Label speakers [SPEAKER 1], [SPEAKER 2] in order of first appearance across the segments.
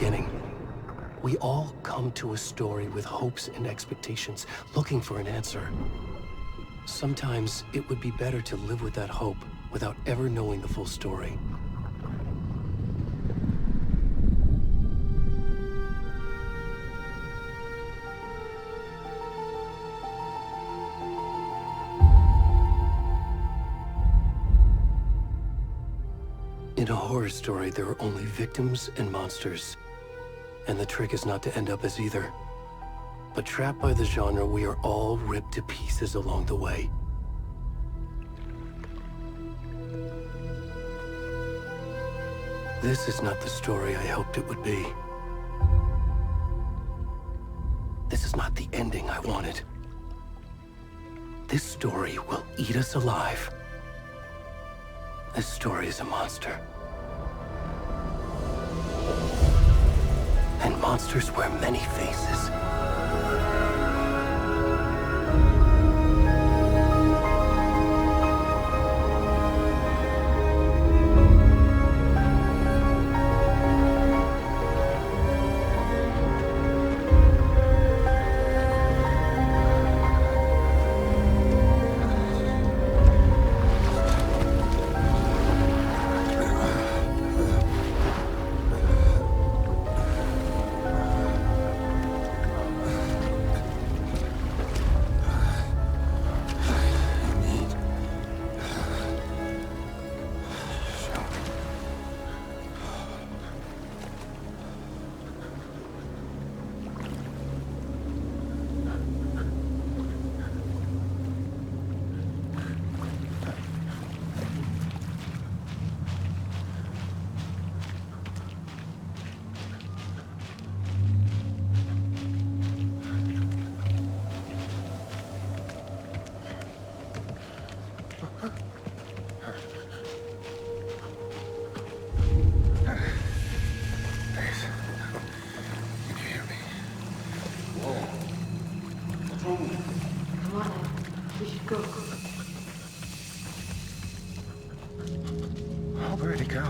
[SPEAKER 1] beginning. We all come to a story with hopes and expectations, looking for an answer. Sometimes it would be better to live with that hope without ever knowing the full story. In a horror story, there are only victims and monsters. And the trick is not to end up as either. But trapped by the genre, we are all ripped to pieces along the way. This is not the story I hoped it would be. This is not the ending I wanted. This story will eat us alive. This story is a monster. And monsters wear many faces.
[SPEAKER 2] Where'd he go?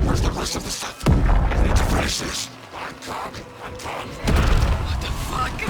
[SPEAKER 3] Where's the rest of the stuff? I need to finish this. I'm done.
[SPEAKER 4] What the fuck?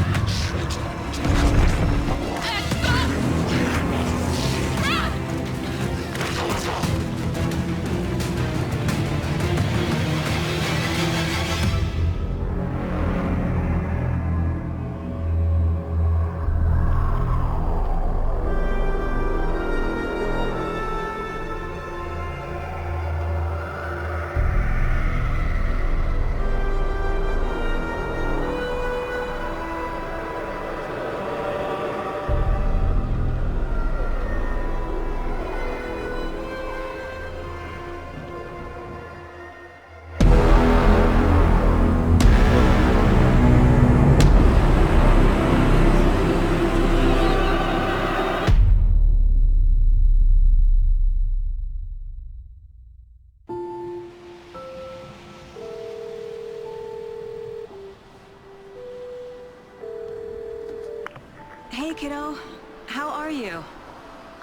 [SPEAKER 5] Hey, kiddo. How are you?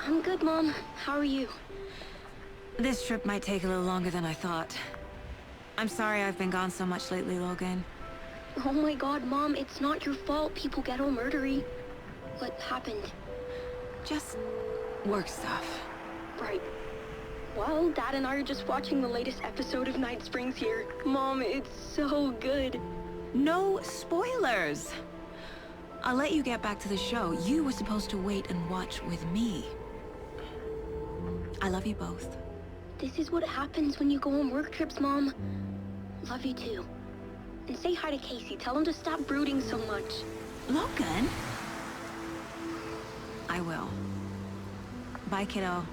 [SPEAKER 6] I'm good, Mom. How are you?
[SPEAKER 5] This trip might take a little longer than I thought. I'm sorry I've been gone so much lately, Logan.
[SPEAKER 6] Oh my god, Mom, it's not your fault people get all murdery. What happened?
[SPEAKER 5] Just work stuff.
[SPEAKER 6] Right. Well, Dad and I are just watching the latest episode of Night Springs here. Mom, it's so good.
[SPEAKER 5] No spoilers! I'll let you get back to the show. You were supposed to wait and watch with me. I love you both.
[SPEAKER 6] This is what happens when you go on work trips, Mom. Love you too. And say hi to Casey. Tell him to stop brooding so much.
[SPEAKER 5] Logan? I will. Bye, kiddo.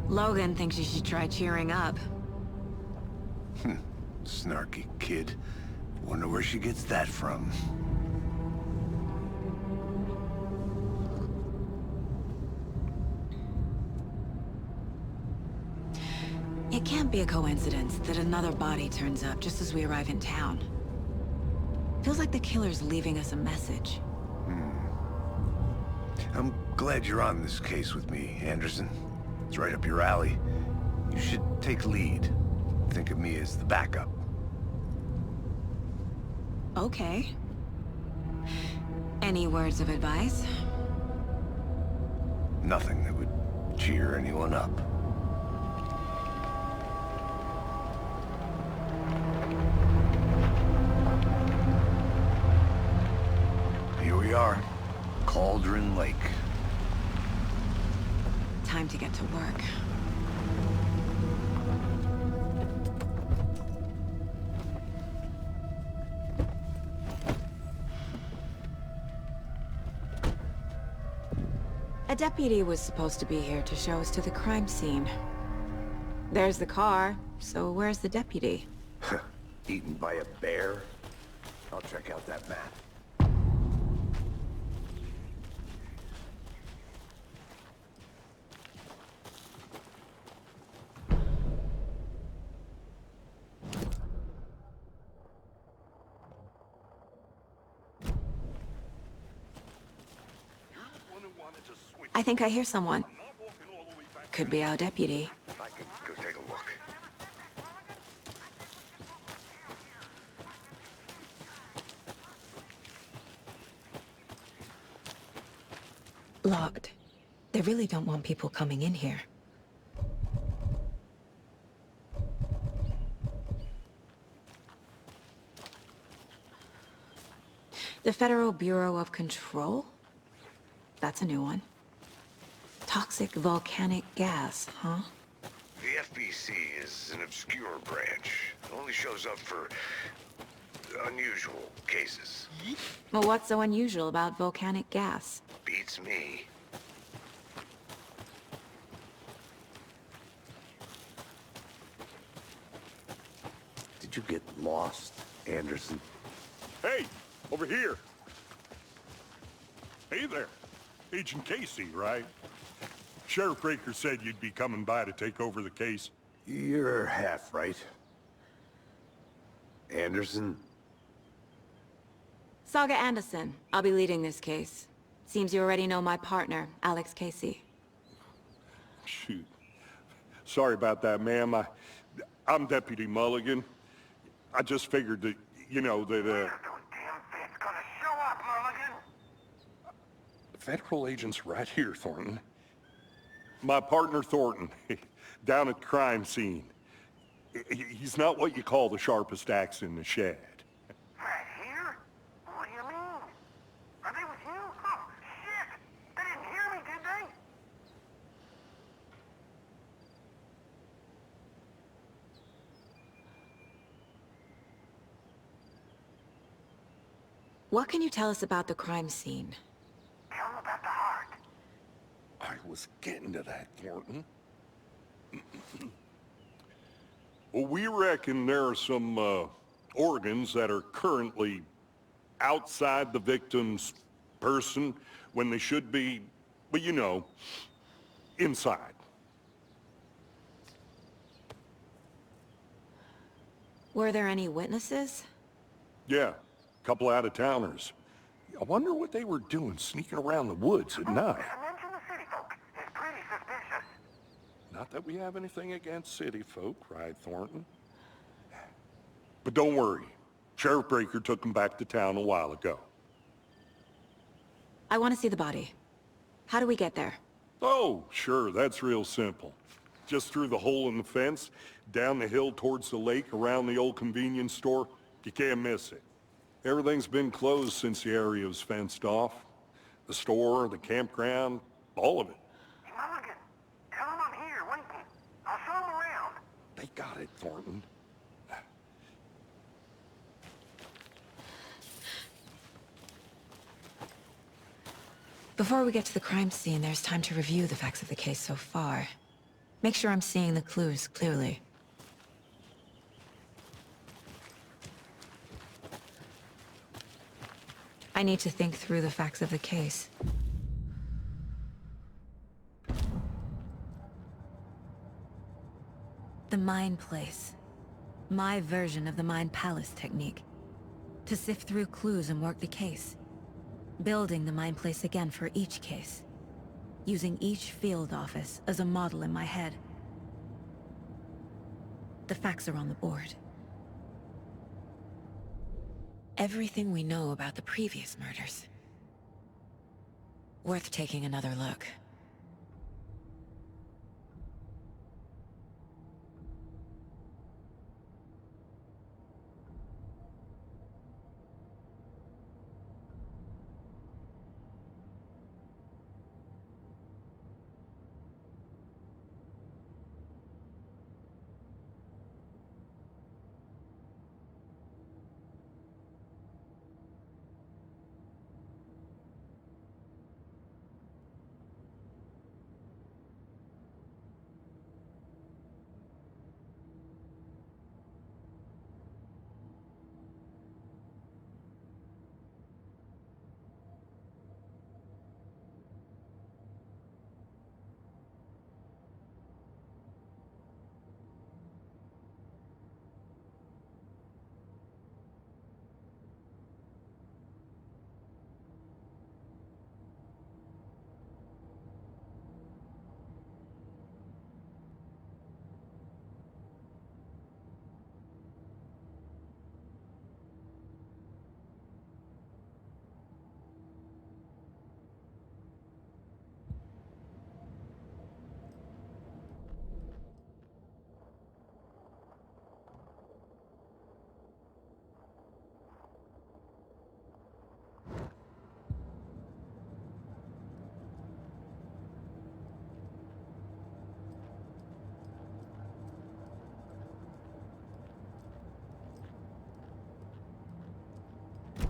[SPEAKER 5] Logan thinks you should try cheering up.
[SPEAKER 3] Snarky kid. Wonder where she gets that from.
[SPEAKER 5] It can't be a coincidence that another body turns up just as we arrive in town. Feels like the killer's leaving us a message.
[SPEAKER 3] I'm glad you're on this case with me, Anderson. It's right up your alley. You should take lead. Think of me as the backup.
[SPEAKER 5] Okay. Any words of advice?
[SPEAKER 3] Nothing that would cheer anyone up. Here we are. Cauldron Lake.
[SPEAKER 5] Time to get to work. A deputy was supposed to be here to show us to the crime scene. There's the car, so where's the deputy?
[SPEAKER 3] Eaten by a bear? I'll check out that map.
[SPEAKER 5] I think I hear someone. Could be our deputy.
[SPEAKER 3] I could go take a look.
[SPEAKER 5] Locked. They really don't want people coming in here. The Federal Bureau of Control? That's a new one. Toxic volcanic gas, huh?
[SPEAKER 3] The FBC is an obscure branch. It only shows up for unusual cases.
[SPEAKER 5] Well, what's so unusual about volcanic gas?
[SPEAKER 3] Beats me. Did you get lost Anderson.
[SPEAKER 7] Hey, over here. Hey there. Agent Casey, right? Sheriff Breaker said you'd be coming by to take over the case.
[SPEAKER 3] You're half right. Anderson?
[SPEAKER 5] Saga Anderson. I'll be leading this case. Seems you already know my partner, Alex Casey.
[SPEAKER 7] Shoot. Sorry about that, ma'am. I'm Deputy Mulligan. I just figured that, you know, that,
[SPEAKER 2] Those damn feds gonna show up, Mulligan!
[SPEAKER 7] Federal agent's right here, Thornton. My partner, Thornton, down at the crime scene. He's not what you call the sharpest axe in the shed.
[SPEAKER 2] Right here? What do you mean? Are they with you? Oh, shit! They didn't hear me, did they?
[SPEAKER 5] What can you tell us about the crime scene?
[SPEAKER 2] Tell them about the heart.
[SPEAKER 7] I was getting to that, Thornton. Well, we reckon there are some organs that are currently outside the victim's person when they should be, well, you know, inside.
[SPEAKER 5] Were there any witnesses?
[SPEAKER 7] Yeah, a couple out-of-towners. I wonder what they were doing sneaking around the woods at night.
[SPEAKER 2] Mention the city folk. It's pretty suspicious.
[SPEAKER 7] Not that we have anything against city folk, cried Thornton. But don't worry. Sheriff Breaker took them back to town a while ago.
[SPEAKER 5] I want to see the body. How do we get there?
[SPEAKER 7] Oh, sure, that's real simple. Just through the hole in the fence, down the hill towards the lake, around the old convenience store. You can't miss it. Everything's been closed since the area was fenced off. The store, the campground, all of it.
[SPEAKER 2] Hey, Mulligan, tell them I'm here waiting. I'll show them around.
[SPEAKER 7] They got it, Thornton.
[SPEAKER 5] Before we get to the crime scene, there's time to review the facts of the case so far. Make sure I'm seeing the clues clearly. I need to think through the facts of the case. The Mind Place. My version of the Mind Palace technique. To sift through clues and work the case. Building the Mind Place again for each case. Using each field office as a model in my head. The facts are on the board. Everything we know about the previous murders. Worth taking another look.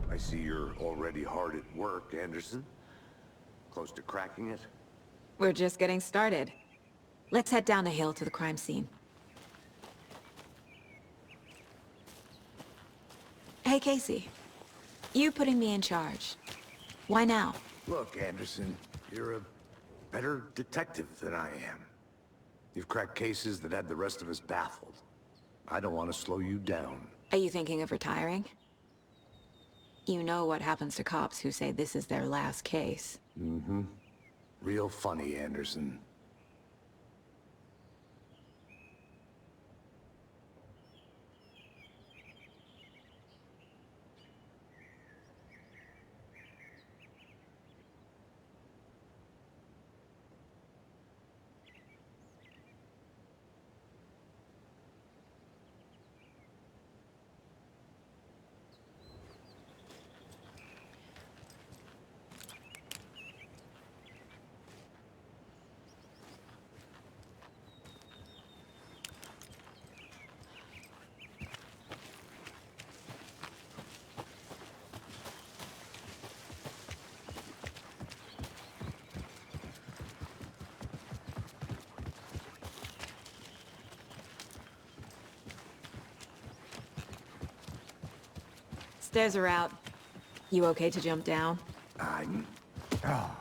[SPEAKER 3] I see you're already hard at work, Anderson. Close to cracking it?
[SPEAKER 5] We're just getting started. Let's head down the hill to the crime scene. Hey, Casey. You putting me in charge. Why now?
[SPEAKER 3] Look, Anderson, you're a better detective than I am. You've cracked cases that had the rest of us baffled. I don't want to slow you down.
[SPEAKER 5] Are you thinking of retiring? You know what happens to cops who say this is their last case.
[SPEAKER 3] Mm-hmm. Real funny, Anderson.
[SPEAKER 5] Stairs are out. You okay to jump down?
[SPEAKER 3] I'm... Oh.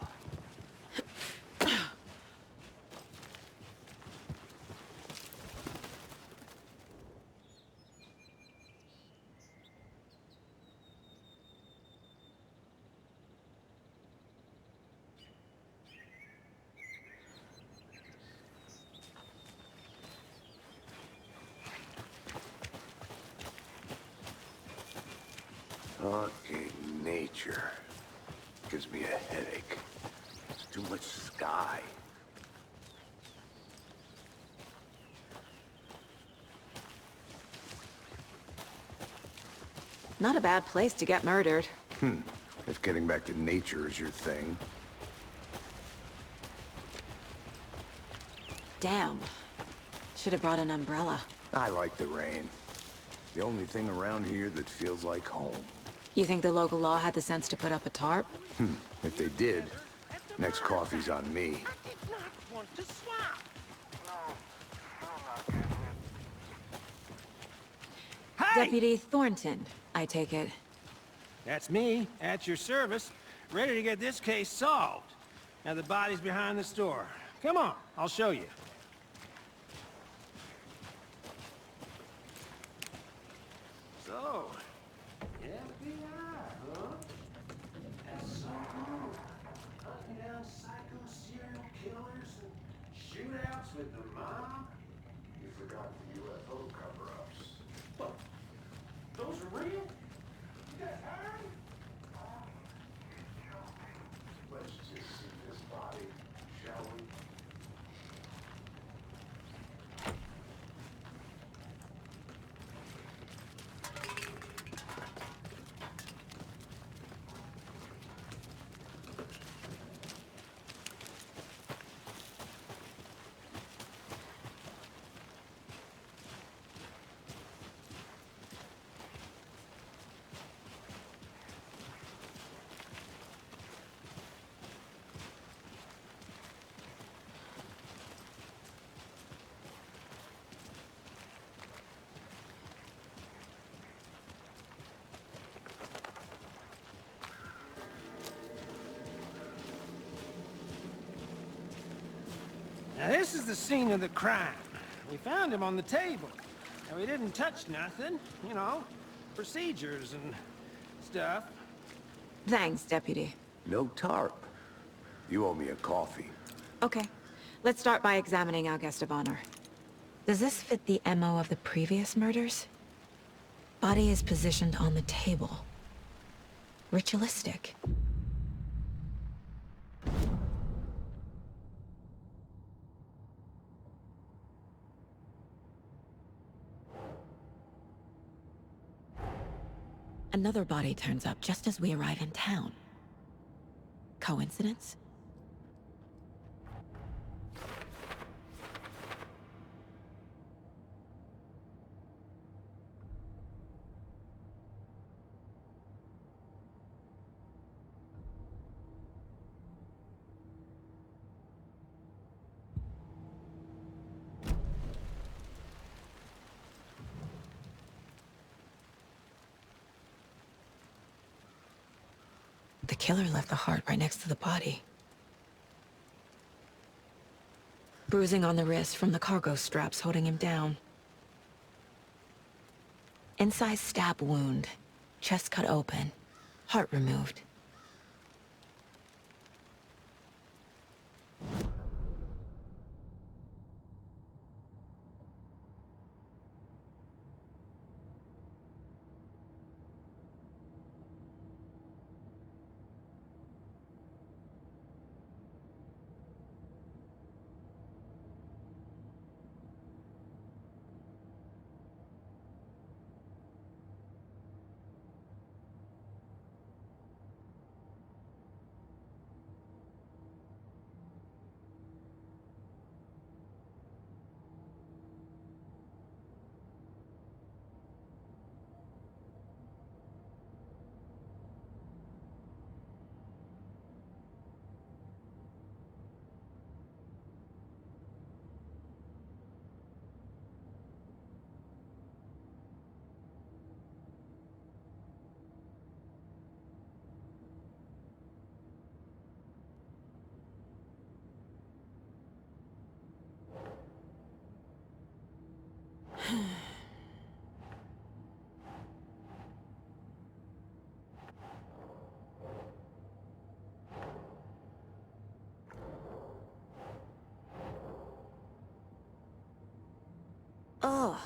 [SPEAKER 3] Okay, nature. Gives me a headache. Too much sky.
[SPEAKER 5] Not a bad place to get murdered.
[SPEAKER 3] If getting back to nature is your thing.
[SPEAKER 5] Damn. Should have brought an umbrella.
[SPEAKER 3] I like the rain. The only thing around here that feels like home.
[SPEAKER 5] You think the local law had the sense to put up a tarp?
[SPEAKER 3] If they did, next coffee's on me.
[SPEAKER 2] I did not want to swap. No, I'm not getting it.
[SPEAKER 4] Hey!
[SPEAKER 5] Deputy Thornton, I take it.
[SPEAKER 4] That's me, at your service, ready to get this case solved. Now the body's behind the store. Come on, I'll show you. So, FBI, huh? That's so cool. Hunting down psycho serial killers and shootouts with the mob.
[SPEAKER 3] You forgot the UFO cover-ups.
[SPEAKER 4] What? Those are real? You guys heard?
[SPEAKER 3] Let's just see this body, shall we?
[SPEAKER 4] Now this is the scene of the crime. We found him on the table. And we didn't touch nothing, you know, procedures and stuff.
[SPEAKER 5] Thanks, Deputy.
[SPEAKER 3] No tarp. You owe me a coffee.
[SPEAKER 5] Okay. Let's start by examining our guest of honor. Does this fit the MO of the previous murders? Body is positioned on the table. Ritualistic. Another body turns up just as we arrive in town. Coincidence? The killer left the heart right next to the body. Bruising on the wrist from the cargo straps holding him down. Incised stab wound. Chest cut open. Heart removed. Ugh.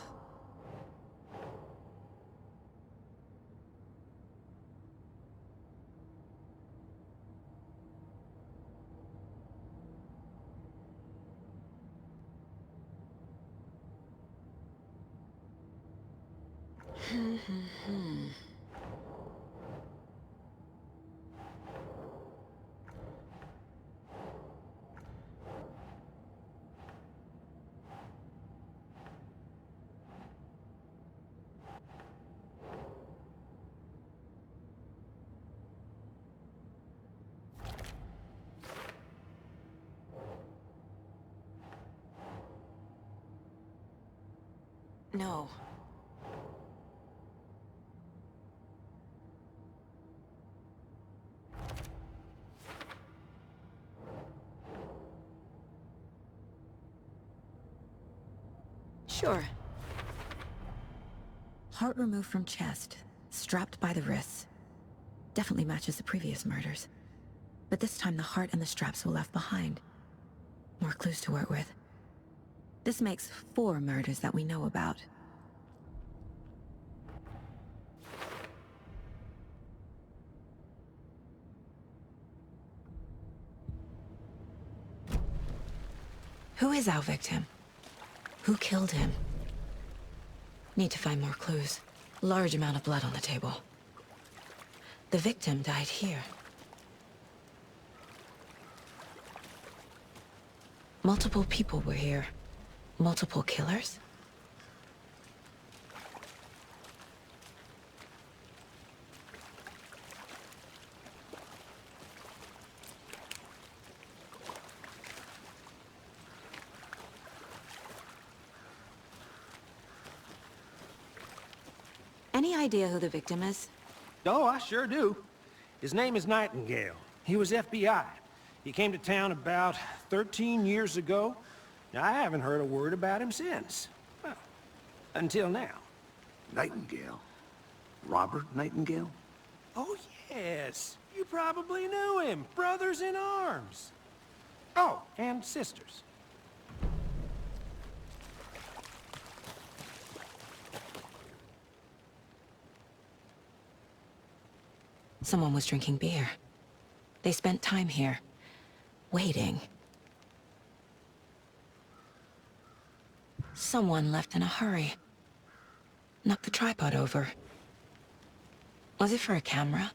[SPEAKER 5] No. Sure. Heart removed from chest, strapped by the wrists. Definitely matches the previous murders. But this time the heart and the straps were left behind. More clues to work with. This makes 4 murders that we know about. Who is our victim? Who killed him? Need to find more clues. Large amount of blood on the table. The victim died here. Multiple people were here. Multiple killers? Any idea who the victim is?
[SPEAKER 4] Oh, I sure do. His name is Nightingale. He was FBI. He came to town about 13 years ago. Now, I haven't heard a word about him since. Well, until now.
[SPEAKER 3] Nightingale? Robert Nightingale?
[SPEAKER 4] Oh, yes. You probably knew him. Brothers in arms. Oh, and sisters.
[SPEAKER 5] Someone was drinking beer. They spent time here, waiting. Someone left in a hurry. Knocked the tripod over. Was it for a camera?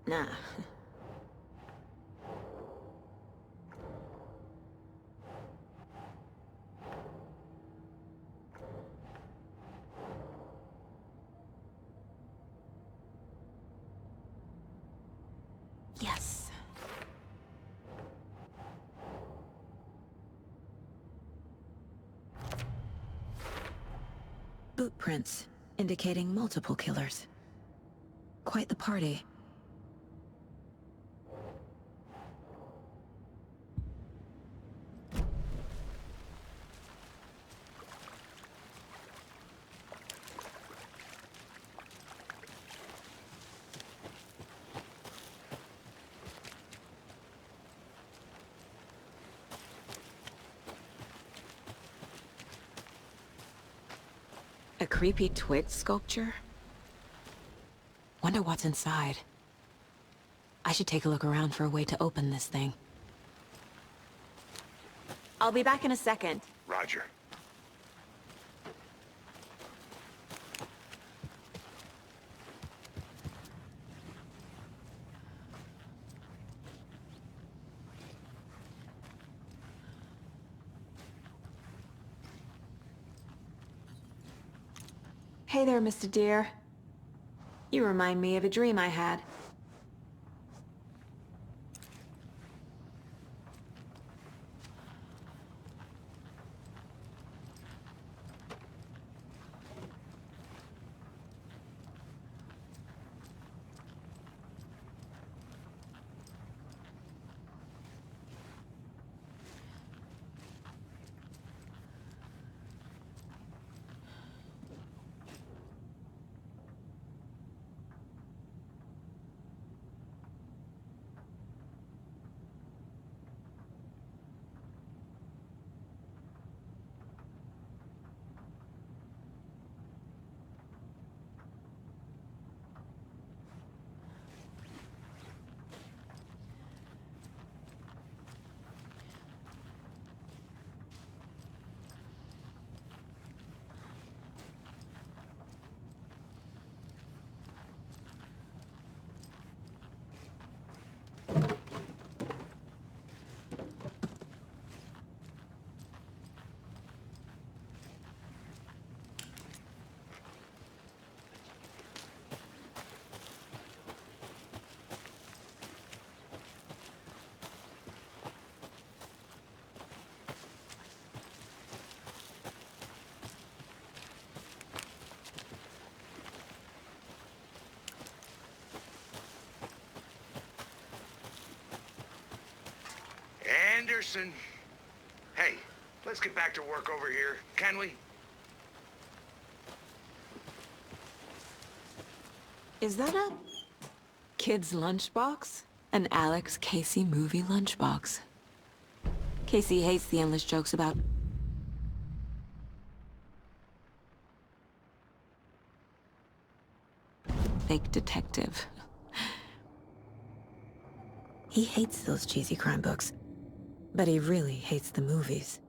[SPEAKER 5] Nah. Yes. Boot prints, indicating multiple killers. Quite the party. A creepy twig sculpture? Wonder what's inside. I should take a look around for a way to open this thing. I'll be back in a second.
[SPEAKER 3] Roger.
[SPEAKER 5] Hey there, Mr. Deer. You remind me of a dream I had.
[SPEAKER 3] Anderson. Hey, let's get back to work over here, can we?
[SPEAKER 5] Is that a kid's lunchbox? An Alex Casey movie lunchbox. Casey hates the endless jokes about fake detective. He hates those cheesy crime books, but he really hates the movies.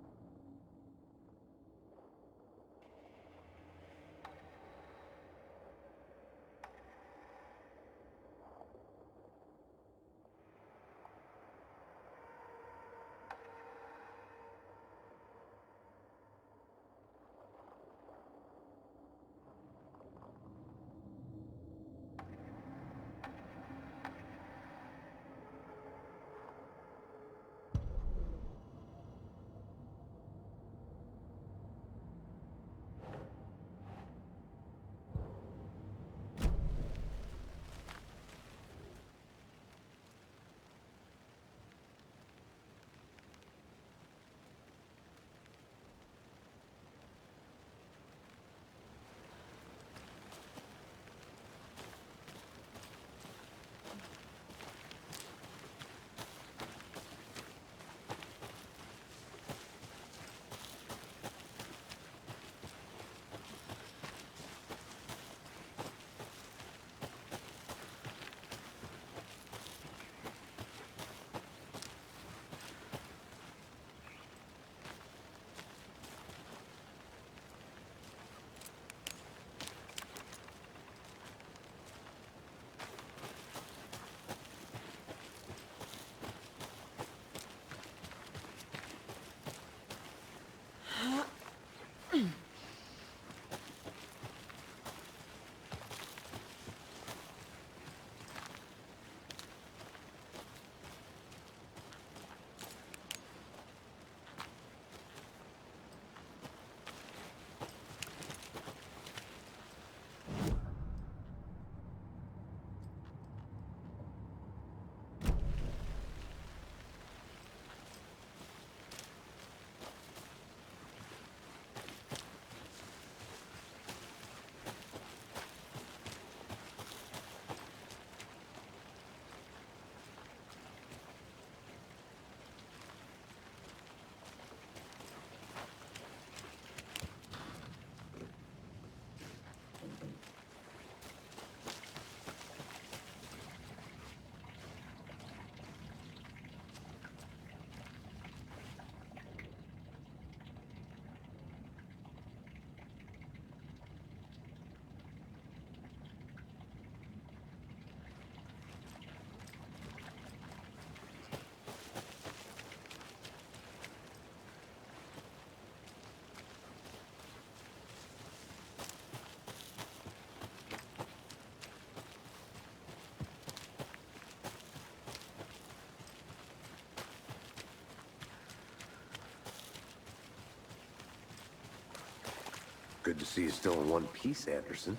[SPEAKER 3] Good to see you still in one piece, Anderson.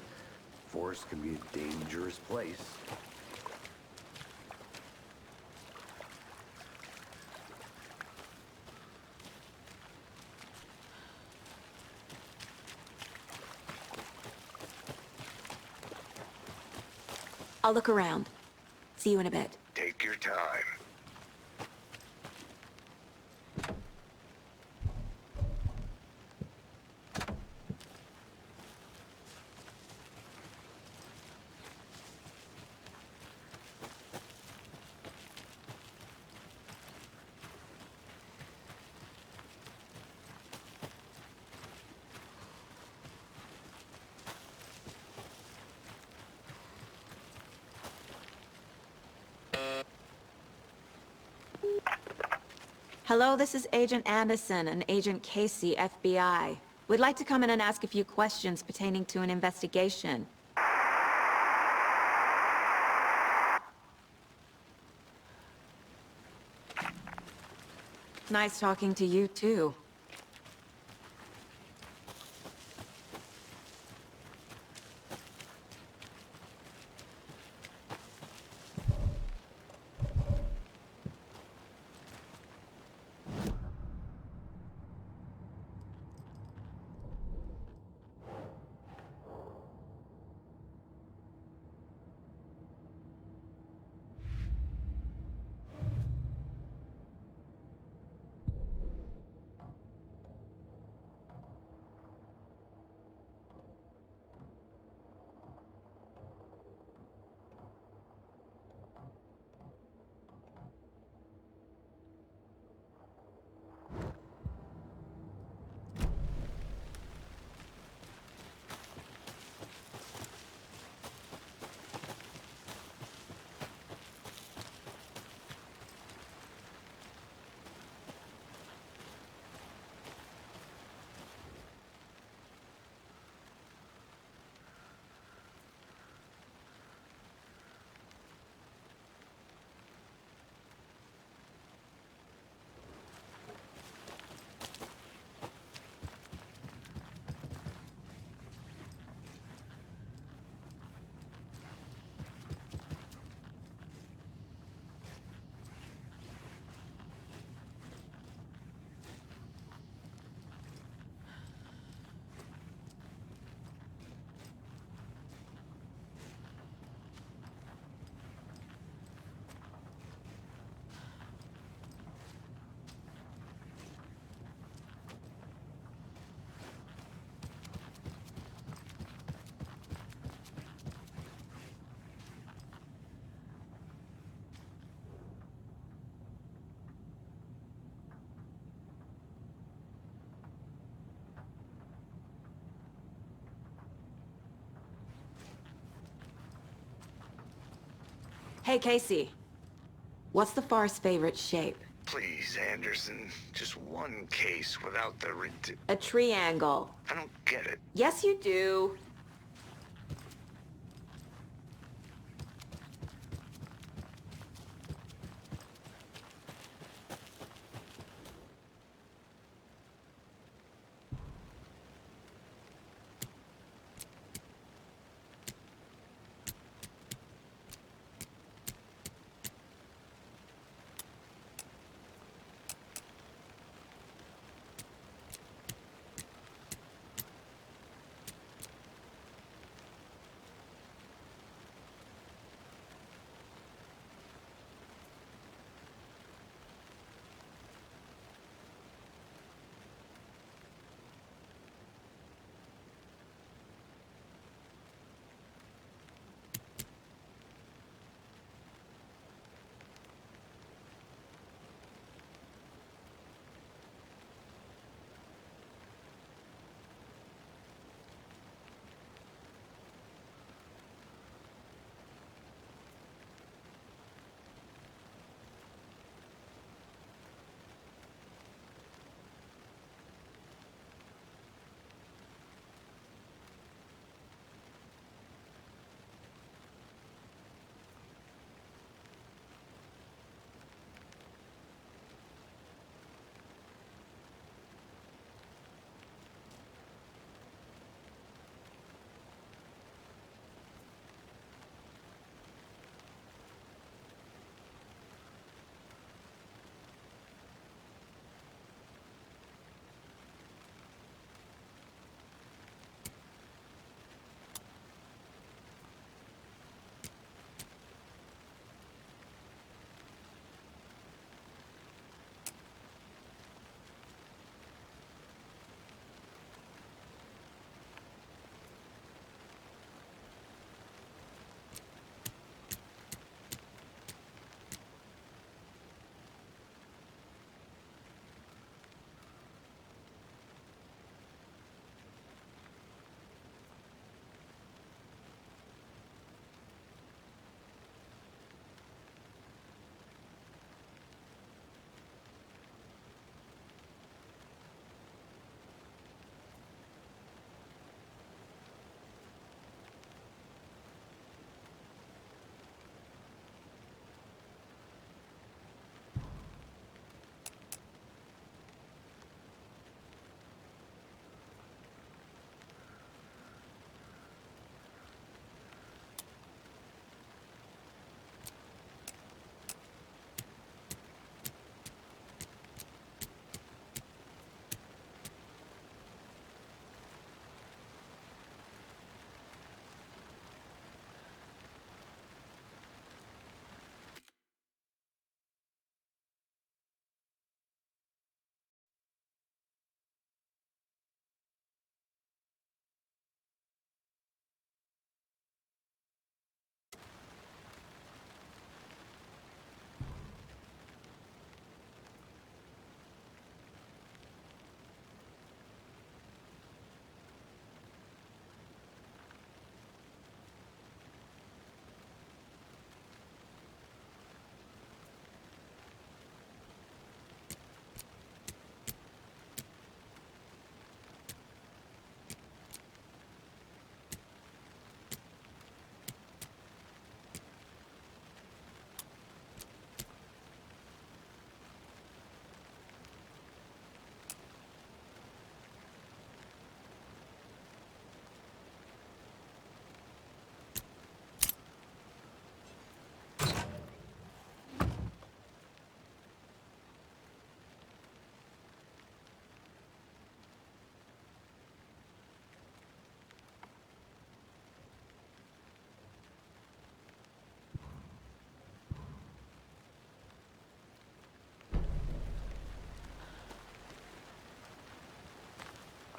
[SPEAKER 3] Forest can be a dangerous place.
[SPEAKER 5] I'll look around. See you in a bit.
[SPEAKER 2] Take your time.
[SPEAKER 5] Hello, this is Agent Anderson and Agent Casey, FBI. We'd like to come in and ask a few questions pertaining to an investigation. Nice talking to you, too. Hey, Casey. What's the far's favorite shape?
[SPEAKER 2] Please, Anderson. Just one case without the
[SPEAKER 5] A triangle.
[SPEAKER 2] I don't get it.
[SPEAKER 5] Yes, you do.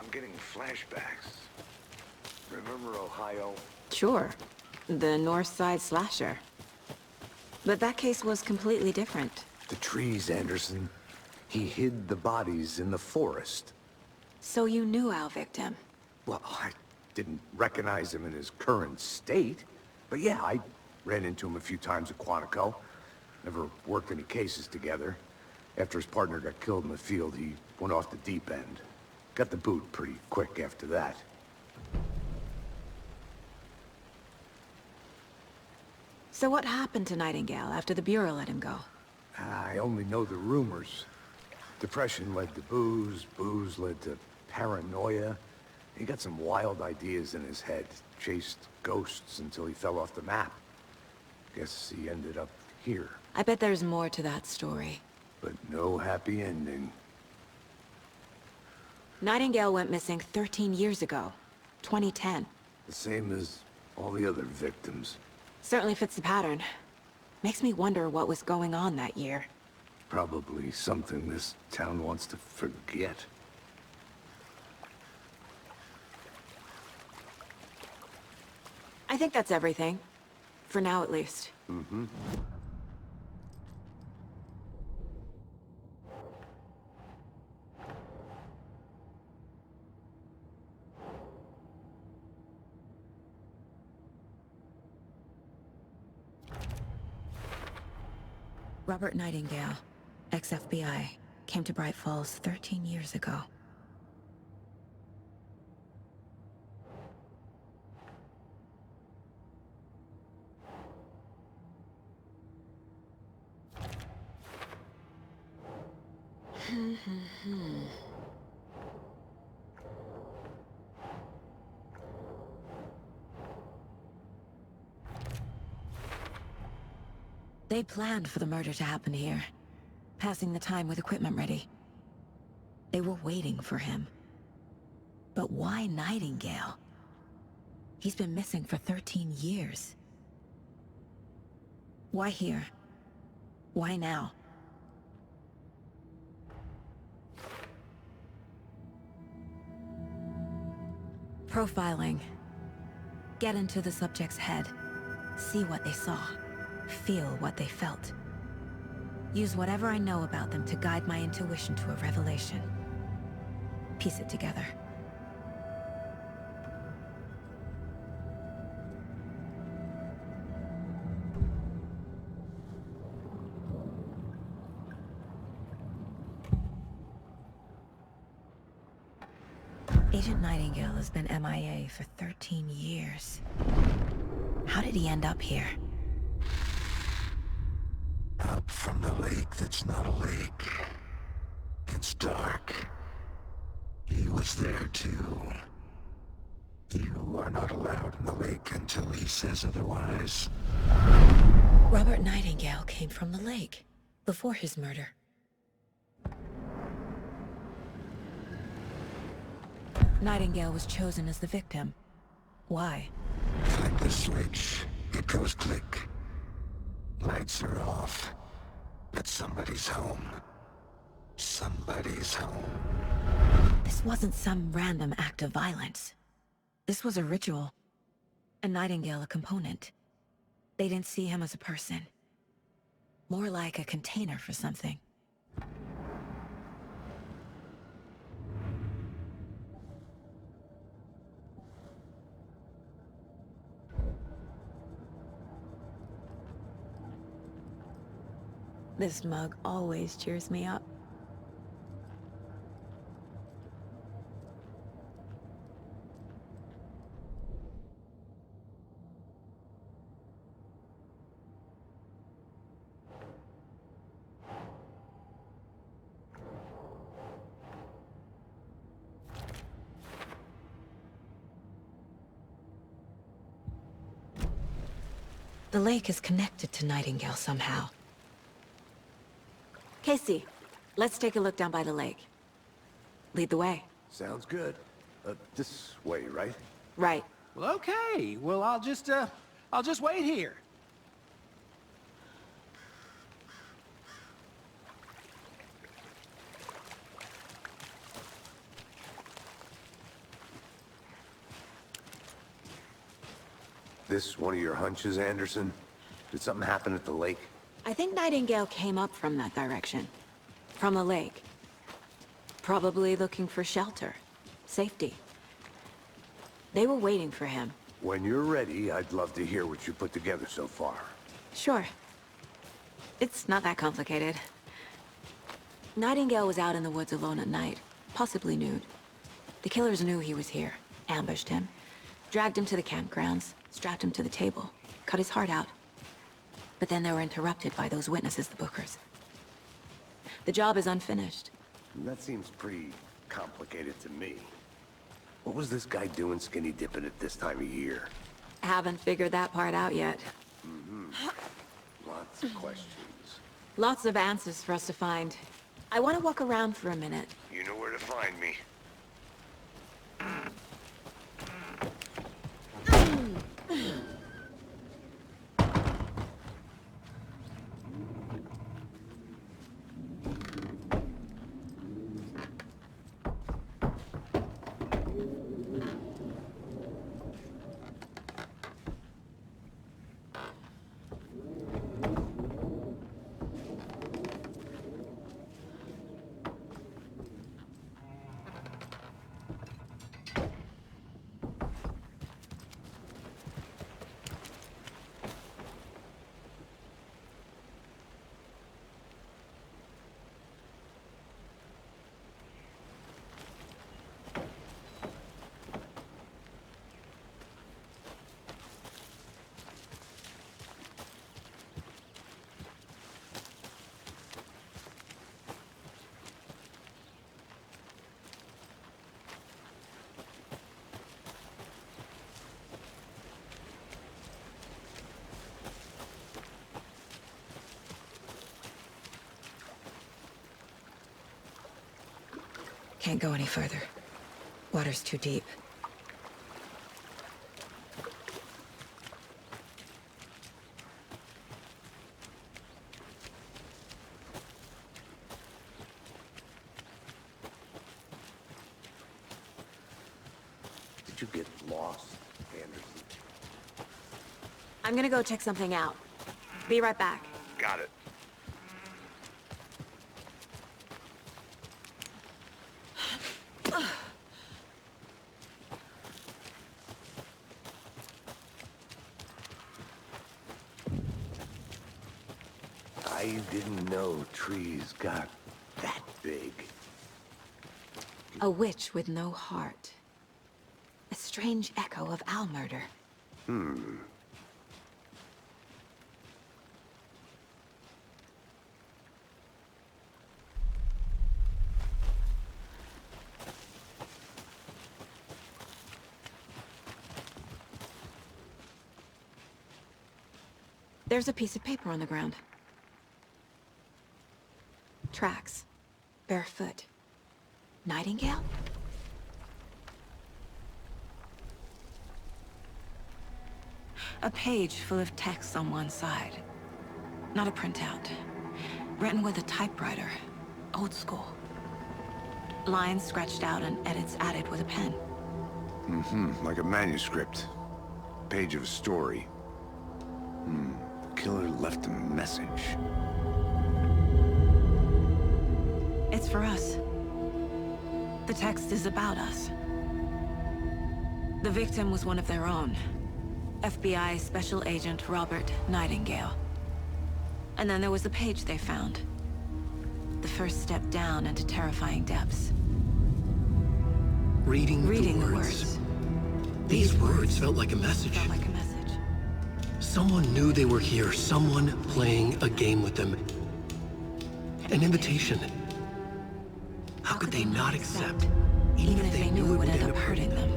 [SPEAKER 3] I'm getting flashbacks. Remember Ohio?
[SPEAKER 5] Sure. The North Side slasher. But that case was completely different.
[SPEAKER 3] The trees, Anderson. He hid the bodies in the forest.
[SPEAKER 5] So you knew our victim?
[SPEAKER 3] Well, I didn't recognize him in his current state. But yeah, I ran into him a few times at Quantico. Never worked any cases together. After his partner got killed in the field, he went off the deep end. Got the boot pretty quick after that.
[SPEAKER 5] So what happened to Nightingale after the Bureau let him go?
[SPEAKER 3] I only know the rumors. Depression led to booze, booze led to paranoia. He got some wild ideas in his head, chased ghosts until he fell off the map. Guess he ended up here,
[SPEAKER 5] I bet there's more to that story.
[SPEAKER 3] but no happy ending.
[SPEAKER 5] Nightingale went missing 13 years ago. 2010.
[SPEAKER 3] The same as all the other victims.
[SPEAKER 5] Certainly fits the pattern. Makes me wonder what was going on that year.
[SPEAKER 3] Probably something this town wants to forget.
[SPEAKER 5] I think that's everything. For now, at least. Robert Nightingale, ex-FBI, came to Bright Falls 13 years ago. They planned for the murder to happen here, passing the time with equipment ready. They were waiting for him. But why Nightingale? He's been missing for 13 years. Why here? Why now? Profiling. Get into the subject's head. See what they saw. Feel what they felt. Use whatever I know about them to guide my intuition to a revelation. Piece it together. Agent Nightingale has been MIA for 13 years. How did he end up here?
[SPEAKER 8] Up from the lake that's not a lake. It's dark. He was there too. You are not allowed in the lake until he says otherwise.
[SPEAKER 5] Robert Nightingale came from the lake, before his murder. Nightingale was chosen as the victim. Why?
[SPEAKER 8] Flip the switch. It goes click. Lights are off. But somebody's home. Somebody's home.
[SPEAKER 5] This wasn't some random act of violence. This was a ritual. And Nightingale a component. They didn't see him as a person. More like a container for something. This mug always cheers me up. The lake is connected to Nightingale somehow. Casey, let's take a look down by the lake. Lead the way.
[SPEAKER 3] Sounds good. This way, right?
[SPEAKER 5] Right.
[SPEAKER 4] Well, okay. Well, I'll just wait here.
[SPEAKER 3] This one of your hunches, Anderson? Did something happen at the lake?
[SPEAKER 5] I think Nightingale came up from that direction. From the lake. Probably looking for shelter. Safety. They were waiting for him.
[SPEAKER 3] When you're ready, I'd love to hear what you put together so far.
[SPEAKER 5] Sure. It's not that complicated. Nightingale was out in the woods alone at night, possibly nude. The killers knew he was here, ambushed him, dragged him to the campgrounds, strapped him to the table, cut his heart out. But then they were interrupted by those witnesses, the Bookers. The job is unfinished.
[SPEAKER 3] That seems pretty complicated to me. What was this guy doing skinny dipping at this time of year?
[SPEAKER 5] Haven't figured that part out yet.
[SPEAKER 3] Lots of questions.
[SPEAKER 5] Lots of answers for us to find. I want to walk around for a minute.
[SPEAKER 3] You know where to find me.
[SPEAKER 5] Can't go any further. Water's too deep.
[SPEAKER 3] Did you get lost, Anderson?
[SPEAKER 5] I'm gonna go check something out. Be right back.
[SPEAKER 3] Got it. I didn't know trees got that big.
[SPEAKER 5] A witch with no heart. A strange echo of owl murder. There's a piece of paper on the ground. Tracks. Barefoot. Nightingale? A page full of text on one side. Not a printout. Written with a typewriter. Old school. Lines scratched out and edits added with a pen.
[SPEAKER 3] Like a manuscript. Page of a story. The killer left a message.
[SPEAKER 5] It's for us. The text is about us. The victim was one of their own. FBI Special Agent Robert Nightingale. And then there was the page they found. The first step down into terrifying depths.
[SPEAKER 1] Reading
[SPEAKER 5] the
[SPEAKER 1] the
[SPEAKER 5] words.
[SPEAKER 1] These words felt like a message.
[SPEAKER 5] Felt like a message.
[SPEAKER 1] Someone knew they were here. Someone playing a game with them. An invitation. How could they not accept?
[SPEAKER 5] Even if they knew it would end up hurting them.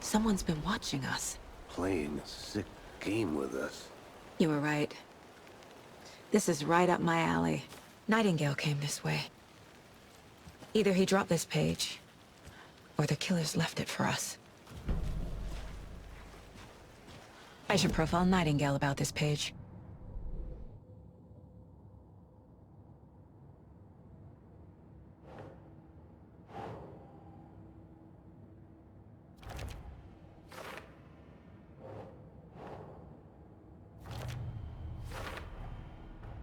[SPEAKER 5] Someone's been watching us.
[SPEAKER 3] Playing a sick game with us.
[SPEAKER 5] You were right. This is right up my alley. Nightingale came this way. Either he dropped this page, or the killers left it for us. I should profile Nightingale about this page.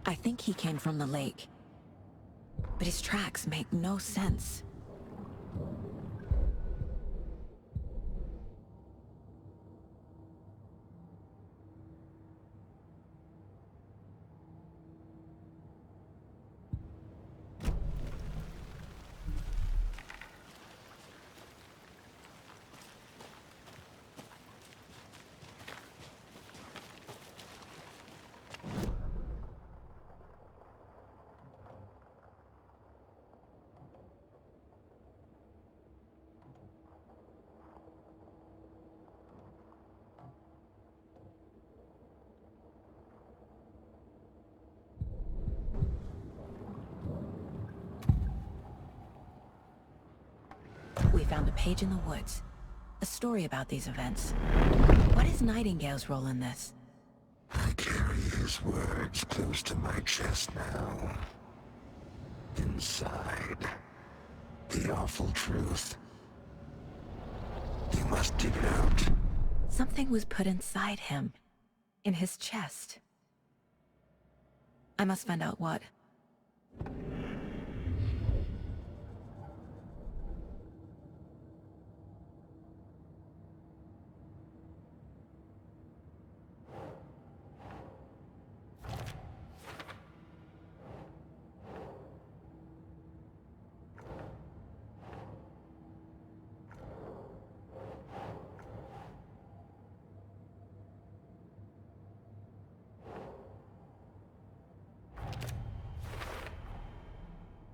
[SPEAKER 5] I think he came from the lake. But his tracks make no sense. We found a page in the woods. A story about these events. What is Nightingale's role in this?
[SPEAKER 8] I carry his words close to my chest now. Inside, the awful truth. You must dig it out.
[SPEAKER 5] Something was put inside him. In his chest. I must find out what.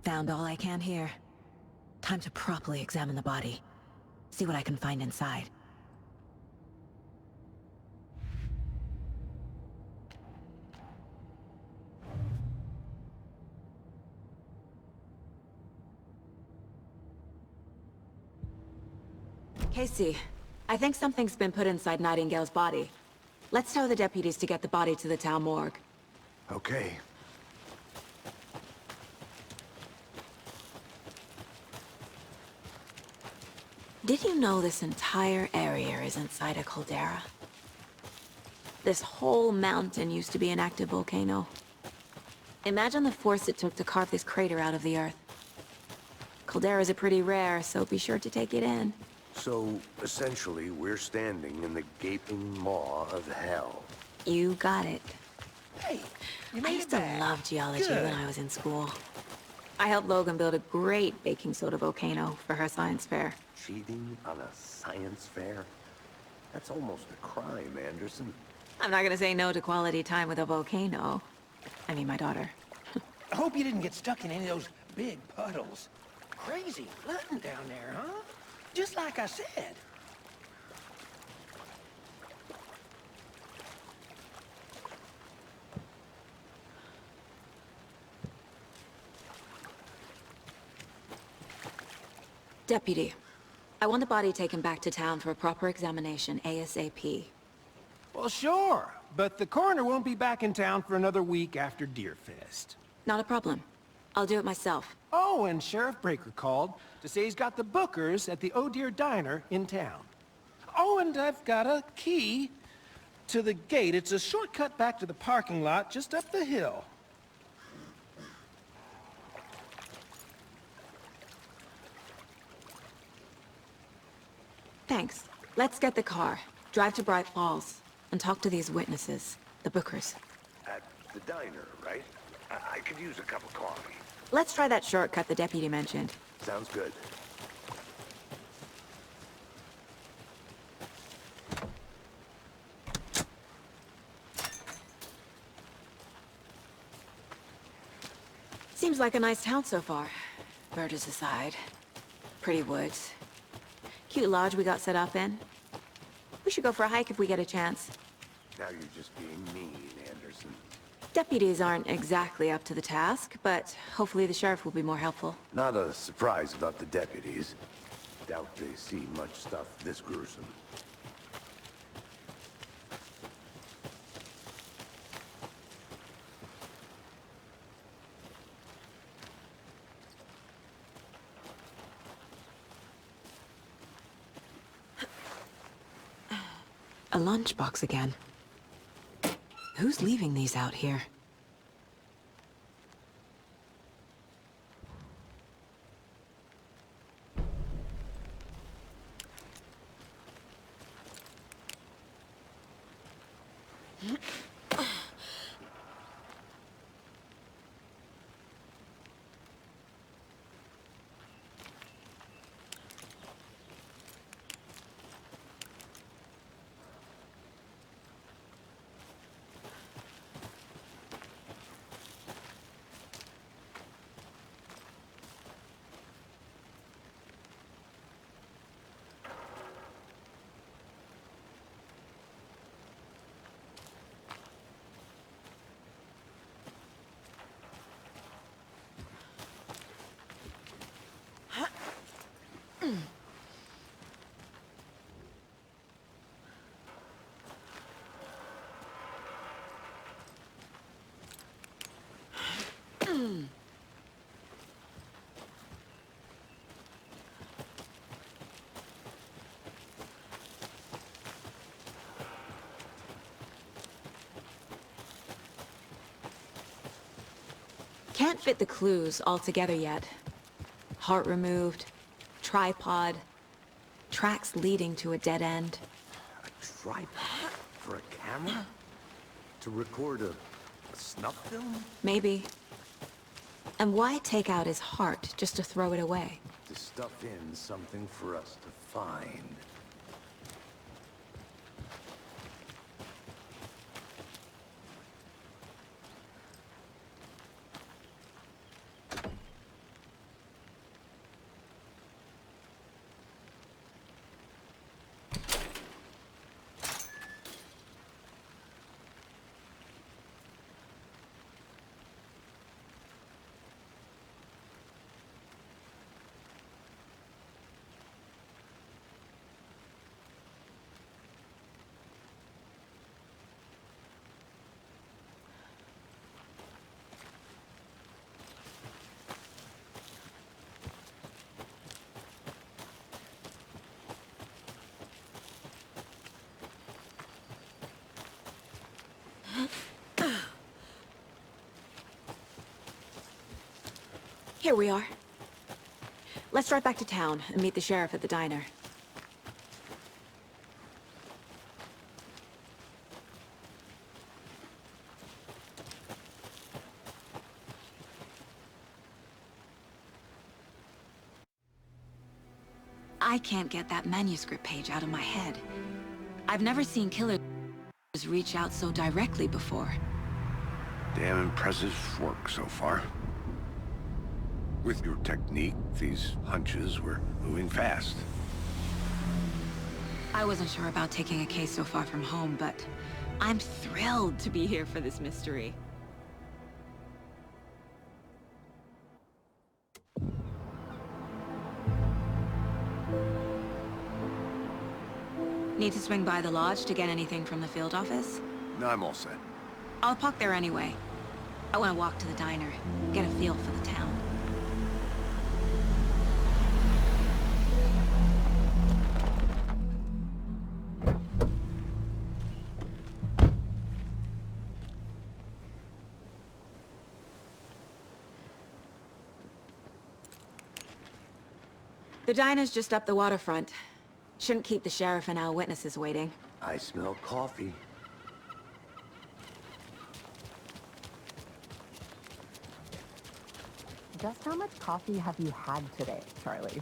[SPEAKER 5] Found all I can here. Time to properly examine the body. See what I can find inside. Casey, I think something's been put inside Nightingale's body. Let's tell the deputies to get the body to the town morgue.
[SPEAKER 3] Okay.
[SPEAKER 5] Did you know this entire area is inside a caldera? This whole mountain used to be an active volcano. Imagine the force it took to carve this crater out of the earth. Calderas are pretty rare, so be sure to take it in.
[SPEAKER 3] So, essentially, we're standing in the gaping maw of hell.
[SPEAKER 5] You got it.
[SPEAKER 4] Hey, you
[SPEAKER 5] I
[SPEAKER 4] made
[SPEAKER 5] used
[SPEAKER 4] it
[SPEAKER 5] to
[SPEAKER 4] back.
[SPEAKER 5] love geology
[SPEAKER 4] Good.
[SPEAKER 5] when I was in school. I helped Logan build a great baking soda volcano for her science fair.
[SPEAKER 3] Cheating on a science fair? That's almost a crime, Anderson.
[SPEAKER 5] I'm not gonna say no to quality time with a volcano. I mean, my daughter.
[SPEAKER 4] I hope you didn't get stuck in any of those big puddles. Crazy flooding down there, huh? Just like I said.
[SPEAKER 5] Deputy, I want the body taken back to town for a proper examination ASAP.
[SPEAKER 4] Well, sure, but the coroner won't be back in town for another week after Deerfest.
[SPEAKER 5] Not a problem. I'll do it myself.
[SPEAKER 4] Oh, and Sheriff Breaker called to say he's got the Bookers at the Oh Dear Diner in town. Oh, and I've got a key to the gate. It's a shortcut back to the parking lot just up the hill.
[SPEAKER 5] Thanks. Let's get the car, drive to Bright Falls, and talk to these witnesses, the Bookers.
[SPEAKER 3] At the diner, right? I could use a cup of coffee.
[SPEAKER 5] Let's try that shortcut the deputy mentioned.
[SPEAKER 3] Sounds good.
[SPEAKER 5] Seems like a nice town so far. Murders aside. Pretty woods. Cute lodge we got set up in. We should go for a hike if we get a chance.
[SPEAKER 3] Now you're just being mean, Anderson.
[SPEAKER 5] Deputies aren't exactly up to the task, but hopefully the sheriff will be more helpful.
[SPEAKER 3] Not a surprise about the deputies. Doubt they see much stuff this gruesome.
[SPEAKER 5] A lunchbox again. Who's leaving these out here? Can't fit the clues all together yet. Heart removed, tripod, tracks leading to a dead end.
[SPEAKER 3] A tripod? For a camera? To record a snuff film?
[SPEAKER 5] Maybe. And why take out his heart just to throw it away?
[SPEAKER 3] To stuff in something for us to find.
[SPEAKER 5] Here we are. Let's drive back to town and meet the sheriff at the diner. I can't get that manuscript page out of my head. I've never seen killers reach out so directly before.
[SPEAKER 3] Damn impressive work so far. With your technique, these hunches were moving fast.
[SPEAKER 5] I wasn't sure about taking a case so far from home, but I'm thrilled to be here for this mystery. Need to swing by the lodge to get anything from the field office?
[SPEAKER 3] No, I'm all set.
[SPEAKER 5] I'll park there anyway. I want to walk to the diner, get a feel for the town. The diner's just up the waterfront. Shouldn't keep the sheriff and our witnesses waiting.
[SPEAKER 3] I smell coffee.
[SPEAKER 9] Just how much coffee have you had today, Charlie?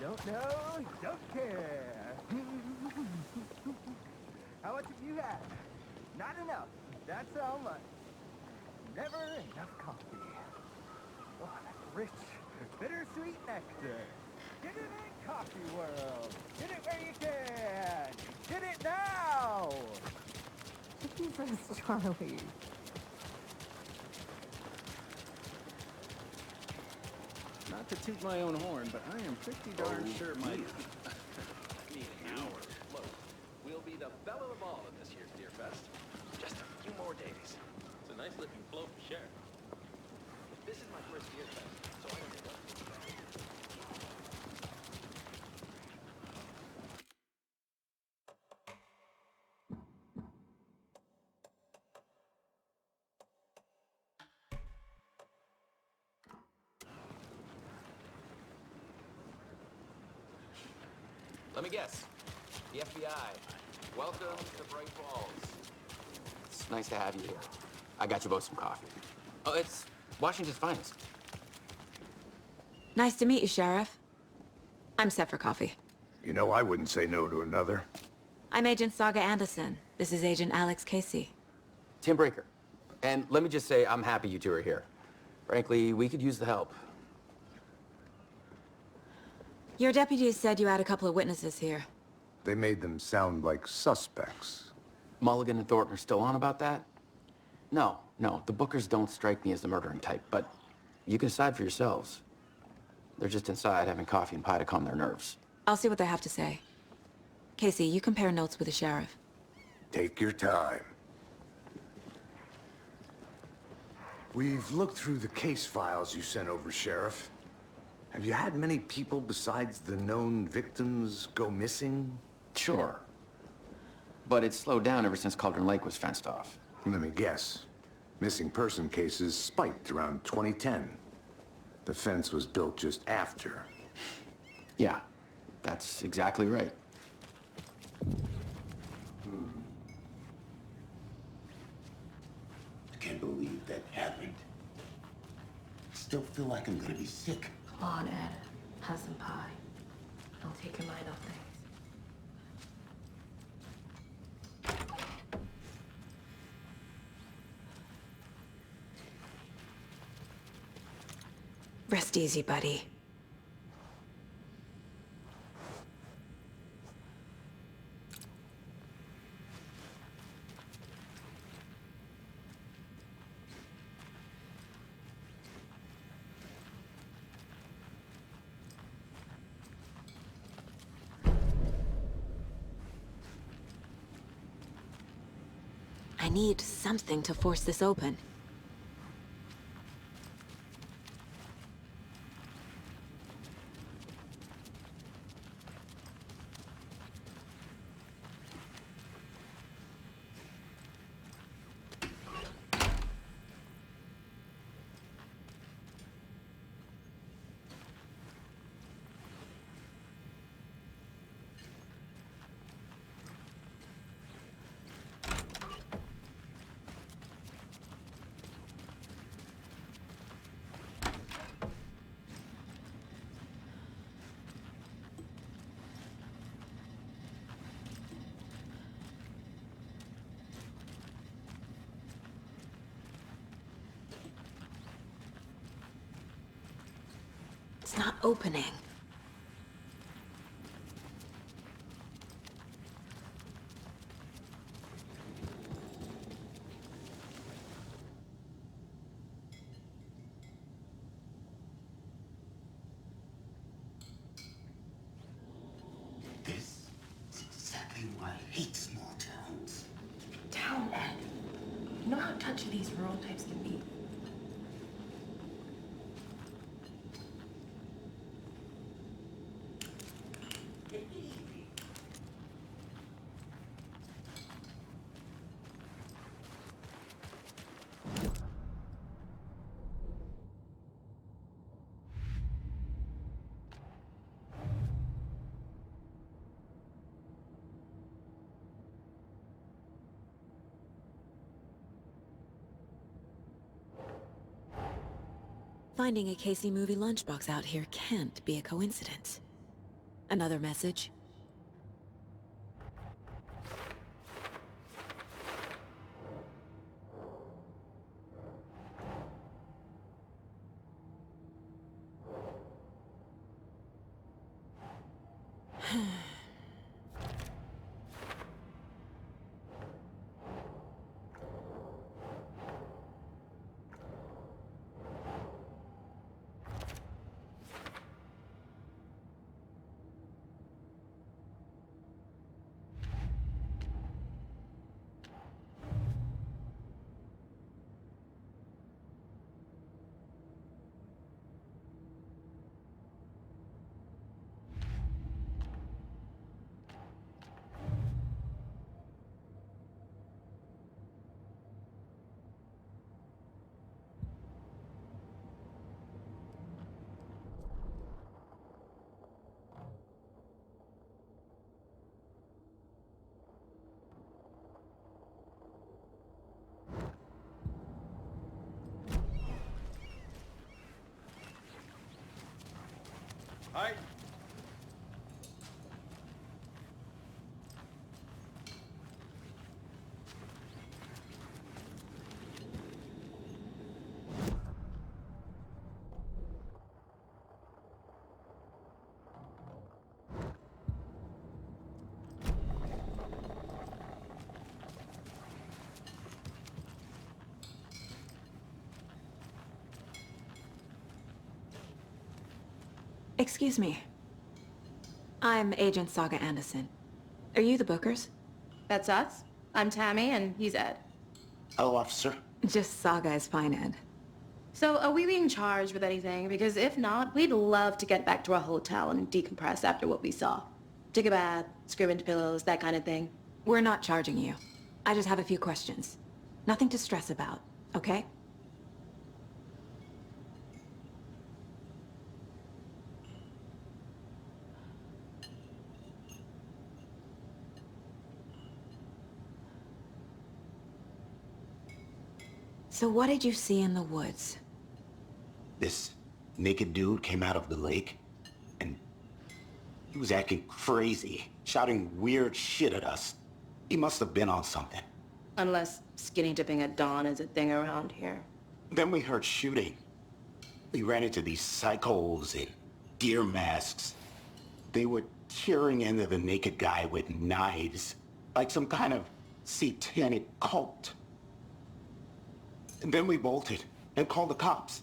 [SPEAKER 2] Don't know, don't care. How much have you had? Not enough. That's how much. Never enough coffee. Oh, that's rich, bittersweet nectar. Get it in coffee world. Get it where you can. Get it now.
[SPEAKER 9] Jesus, Charlie.
[SPEAKER 10] Not to toot my own horn, but I am pretty darn sure my...
[SPEAKER 11] Howard, look, we'll be the belle of the ball at this year's Deer Fest. Just a few more days. It's a nice looking float to share. This is my first Deer Fest, so I don't know what to expect. Let me guess. The FBI. Welcome to Bright Falls. It's nice to have you here. I got you both some coffee. Oh, it's Washington's finest.
[SPEAKER 5] Nice to meet you, Sheriff. I'm set for coffee.
[SPEAKER 3] You know, I wouldn't say no to another.
[SPEAKER 5] I'm Agent Saga Anderson. This is Agent Alex Casey.
[SPEAKER 11] Tim Breaker. And let me just say, I'm happy you two are here. Frankly, we could use the help.
[SPEAKER 5] Your deputies said you had a couple of witnesses here.
[SPEAKER 3] They made them sound like suspects.
[SPEAKER 11] Mulligan and Thornton are still on about that? No, the Bookers don't strike me as the murdering type, but you can decide for yourselves. They're just inside having coffee and pie to calm their nerves.
[SPEAKER 5] I'll see what they have to say. Casey, you compare notes with the sheriff.
[SPEAKER 3] Take your time. We've looked through the case files you sent over, Sheriff. Have you had many people besides the known victims go missing?
[SPEAKER 11] Sure. But it's slowed down ever since Cauldron Lake was fenced off.
[SPEAKER 3] Let me guess. Missing person cases spiked around 2010. The fence was built just after.
[SPEAKER 11] Yeah, that's exactly right.
[SPEAKER 8] I can't believe that happened. Still feel like I'm gonna be sick.
[SPEAKER 5] Come on, Ed. Have some pie. I'll take your mind off things. Rest easy, buddy. I need something to force this open. It's not opening.
[SPEAKER 8] This is exactly why I hate small towns.
[SPEAKER 5] Down, Ed. You know how touchy these rural types can be. Finding a Casey movie lunchbox out here can't be a coincidence. Another message?
[SPEAKER 4] Hi.
[SPEAKER 5] Excuse me. I'm Agent Saga Anderson. Are you the Bookers?
[SPEAKER 12] That's us. I'm Tammy, and he's Ed.
[SPEAKER 8] Hello, officer.
[SPEAKER 5] Just Saga is fine, Ed.
[SPEAKER 12] So are we being charged with anything? Because if not, we'd love to get back to our hotel and decompress after what we saw. Take a bath, scream into pillows, that kind of thing.
[SPEAKER 5] We're not charging you. I just have a few questions. Nothing to stress about, okay? So what did you see in the woods?
[SPEAKER 8] This naked dude came out of the lake, and he was acting crazy, shouting weird shit at us. He must have been on something.
[SPEAKER 12] Unless skinny dipping at dawn is a thing around here.
[SPEAKER 8] Then we heard shooting. We ran into these psychos in deer masks. They were tearing into the naked guy with knives, like some kind of satanic cult. And then we bolted and called the cops.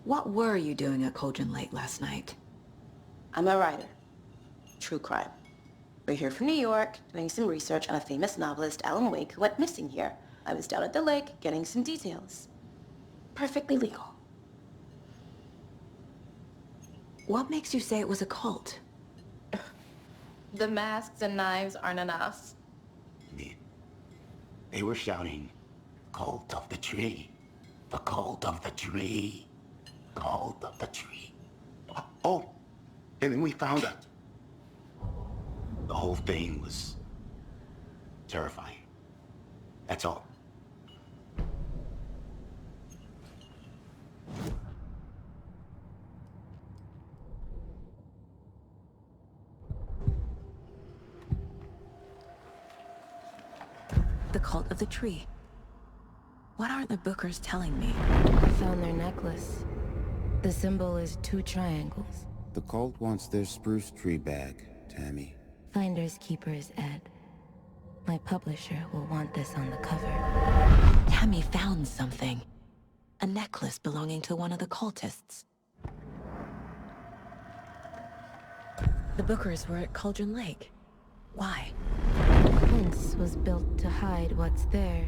[SPEAKER 5] What were you doing at Cauldron Lake last night?
[SPEAKER 12] I'm a writer. True crime. We're here from New York, doing some research on a famous novelist, Alan Wake, who went missing here. I was down at the lake, getting some details. Perfectly legal.
[SPEAKER 5] What makes you say it was a cult?
[SPEAKER 12] The masks and knives aren't enough.
[SPEAKER 8] They were shouting, "Cult of the tree, the cult of the tree, cult of the tree." Oh, and then we found it. The whole thing was terrifying. That's all.
[SPEAKER 5] The cult of the tree. What aren't the Bookers telling me?
[SPEAKER 13] I found their necklace. The symbol is 2 triangles.
[SPEAKER 14] The cult wants their spruce tree back, Tammy.
[SPEAKER 13] Finders keepers, Ed. My publisher will want this on the cover.
[SPEAKER 5] Tammy found something. A necklace belonging to one of the cultists. The Bookers were at Cauldron Lake. Why?
[SPEAKER 13] The fence was built to hide what's there.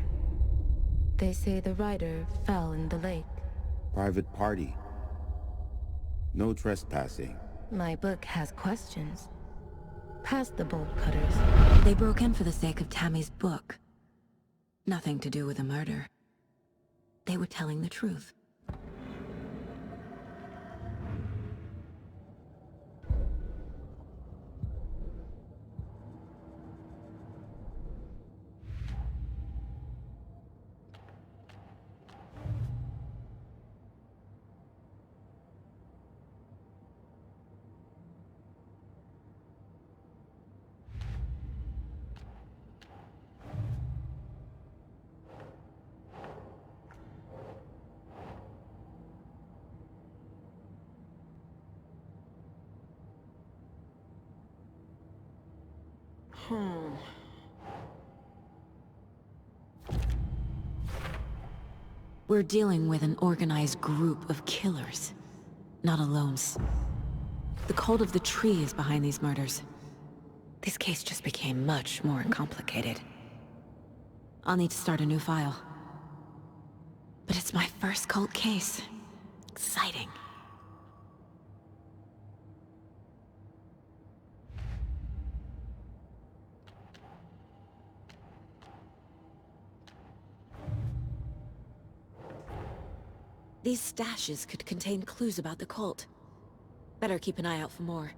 [SPEAKER 13] They say the writer fell in the lake.
[SPEAKER 14] Private party. No trespassing.
[SPEAKER 13] My book has questions. Past the bolt cutters.
[SPEAKER 5] They broke in for the sake of Tammy's book. Nothing to do with a murder. They were telling the truth. We're dealing with an organized group of killers, not alones. The cult of the tree is behind these murders. This case just became much more complicated. I'll need to start a new file. But it's my first cult case. Exciting. These stashes could contain clues about the cult. Better keep an eye out for more.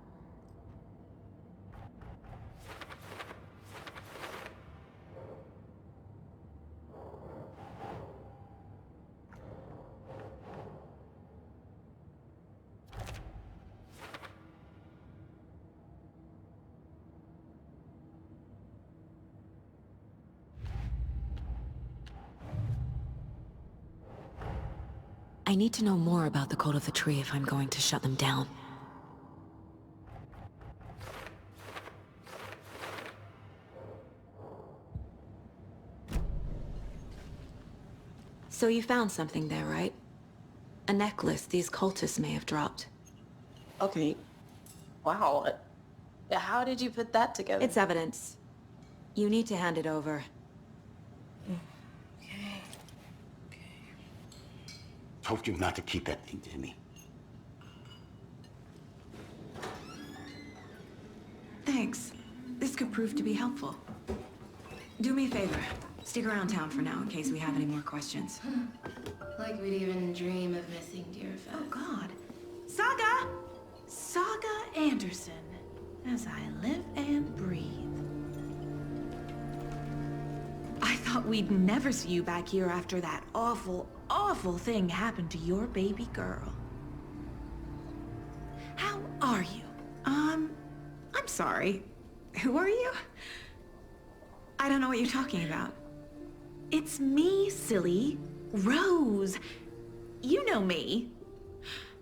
[SPEAKER 5] I need to know more about the cult of the tree if I'm going to shut them down. So you found something there, right? A necklace these cultists may have dropped.
[SPEAKER 12] Okay. Wow. How did you put that together?
[SPEAKER 5] It's evidence. You need to hand it over.
[SPEAKER 12] Okay.
[SPEAKER 8] Told you not to keep that thing to me.
[SPEAKER 5] Thanks. This could prove to be helpful. Do me a favor. Stick around town for now in case we have any more questions.
[SPEAKER 12] Like we'd even dream of missing Deerfest.
[SPEAKER 5] Oh, God. Saga! Saga Anderson. As I live and breathe. I thought we'd never see you back here after that awful, awful thing happened to your baby girl. How are you? I'm sorry. Who are you? I don't know what you're talking about. It's me, silly. Rose. You know me.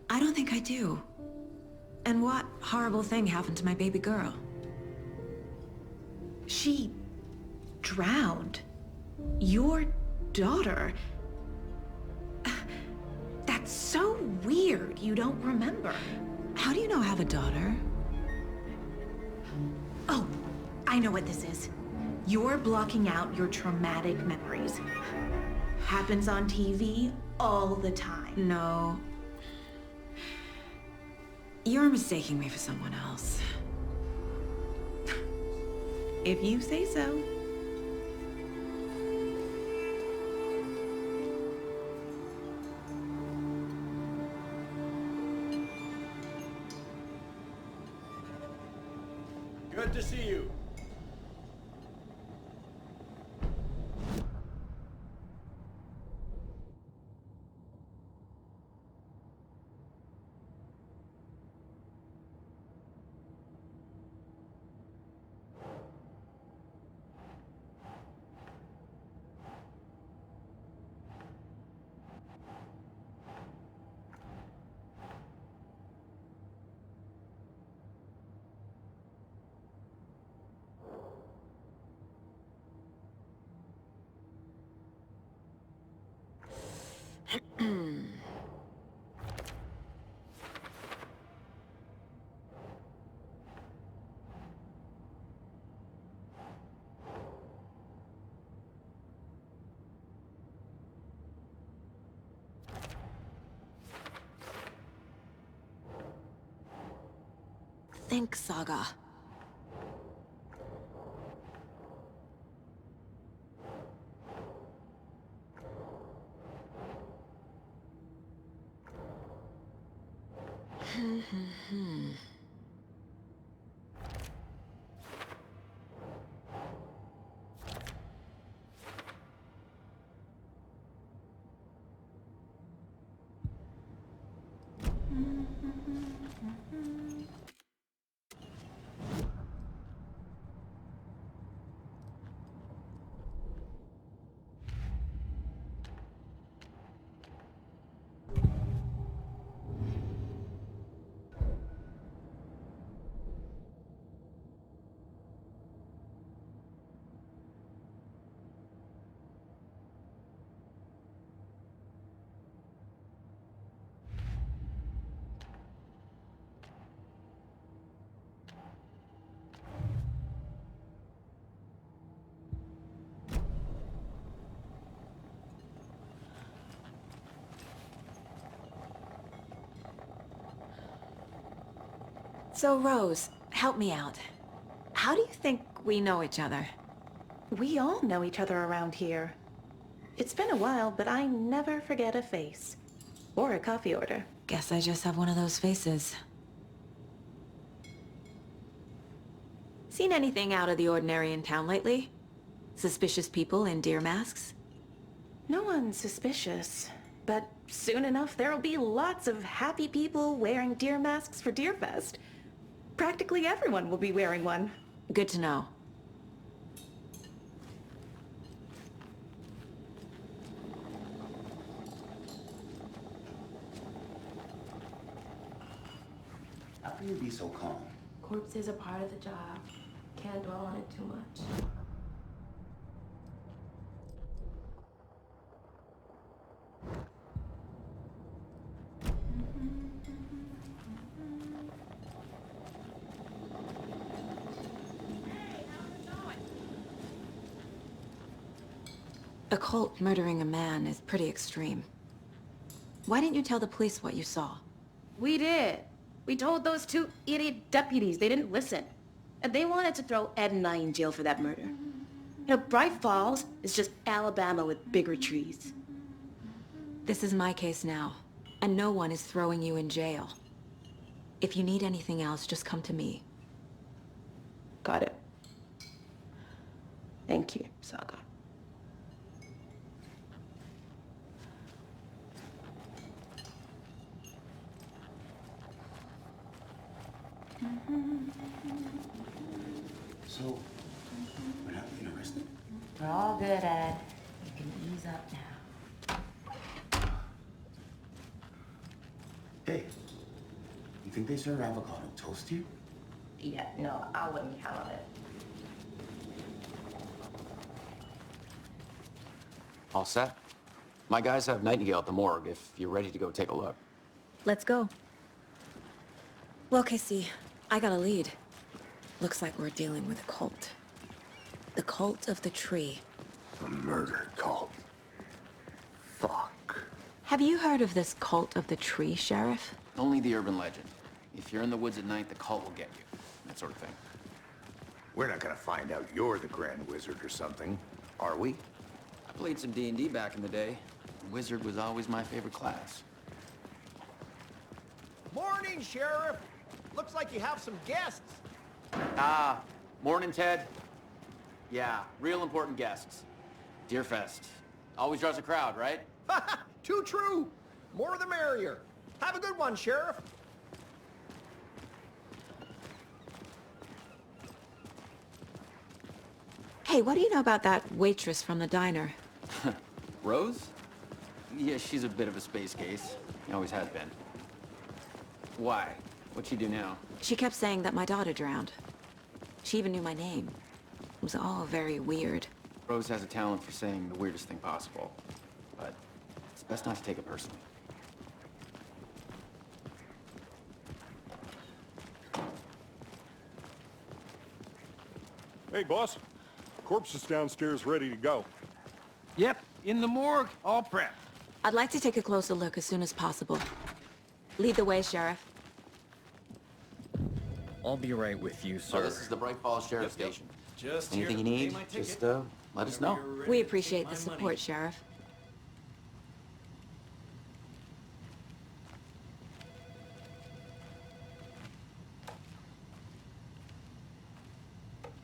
[SPEAKER 5] I don't think I do. And what horrible thing happened to my baby girl? She drowned. Your daughter. That's so weird you don't remember. How do you know I have a daughter? Oh, I know what this is. You're blocking out your traumatic memories. Happens on TV all the time. No. You're mistaking me for someone else. If you say so.
[SPEAKER 10] Good to see you.
[SPEAKER 5] Think, Saga. So, Rose, help me out. How do you think we know each other?
[SPEAKER 12] We all know each other around here. It's been a while, but I never forget a face. Or a coffee order.
[SPEAKER 5] Guess I just have one of those faces. Seen anything out of the ordinary in town lately? Suspicious people in deer masks?
[SPEAKER 12] No one's suspicious. But soon enough, there'll be lots of happy people wearing deer masks for Deerfest. Practically everyone will be wearing one.
[SPEAKER 5] Good to know.
[SPEAKER 8] How can you be so calm?
[SPEAKER 15] Corpses are part of the job. Can't dwell on it too much.
[SPEAKER 5] A cult murdering a man is pretty extreme. Why didn't you tell the police what you saw?
[SPEAKER 12] We did. We told those two idiot deputies. They didn't listen. And they wanted to throw Ed and I in jail for that murder. You know, Bright Falls is just Alabama with bigger trees.
[SPEAKER 5] This is my case now, and no one is throwing you in jail. If you need anything else, just come to me.
[SPEAKER 12] Got it. Thank you, Saga.
[SPEAKER 14] So, we're not being arrested?
[SPEAKER 15] We're all good, Ed. You can ease up now.
[SPEAKER 14] Hey, you think they serve avocado toast here?
[SPEAKER 15] Yeah, no, I wouldn't count on it.
[SPEAKER 11] All set? My guys have Nightingale at the morgue if you're ready to go take a look.
[SPEAKER 5] Let's go. Well, Casey, I got a lead. Looks like we're dealing with a cult. The cult of the tree.
[SPEAKER 3] A murder cult. Fuck.
[SPEAKER 5] Have you heard of this cult of the tree, Sheriff?
[SPEAKER 11] Only the urban legend. If you're in the woods at night, the cult will get you. That sort of thing.
[SPEAKER 3] We're not gonna find out you're the Grand Wizard or something, are we?
[SPEAKER 11] I played some D&D back in the day. Wizard was always my favorite class.
[SPEAKER 4] Morning, Sheriff. Looks like you have some guests.
[SPEAKER 11] Ah, morning, Ted. Yeah, real important guests. Deerfest. Always draws a crowd, right?
[SPEAKER 4] Too true. More the merrier. Have a good one, Sheriff.
[SPEAKER 5] Hey, what do you know about that waitress from the diner?
[SPEAKER 11] Rose? Yeah, she's a bit of a space case. Always has been. Why? What'd she do now?
[SPEAKER 5] She kept saying that my daughter drowned. She even knew my name. It was all very weird.
[SPEAKER 11] Rose has a talent for saying the weirdest thing possible. But it's best not to take it personally.
[SPEAKER 7] Hey, boss. Corpse is downstairs ready to go.
[SPEAKER 4] Yep, in the morgue, all prepped.
[SPEAKER 5] I'd like to take a closer look as soon as possible. Lead the way, Sheriff.
[SPEAKER 16] I'll be right with you, sir.
[SPEAKER 11] Oh, this is the Bright Falls Sheriff Station.
[SPEAKER 16] Just
[SPEAKER 11] Anything you need, just let us know.
[SPEAKER 5] We appreciate the support, Sheriff.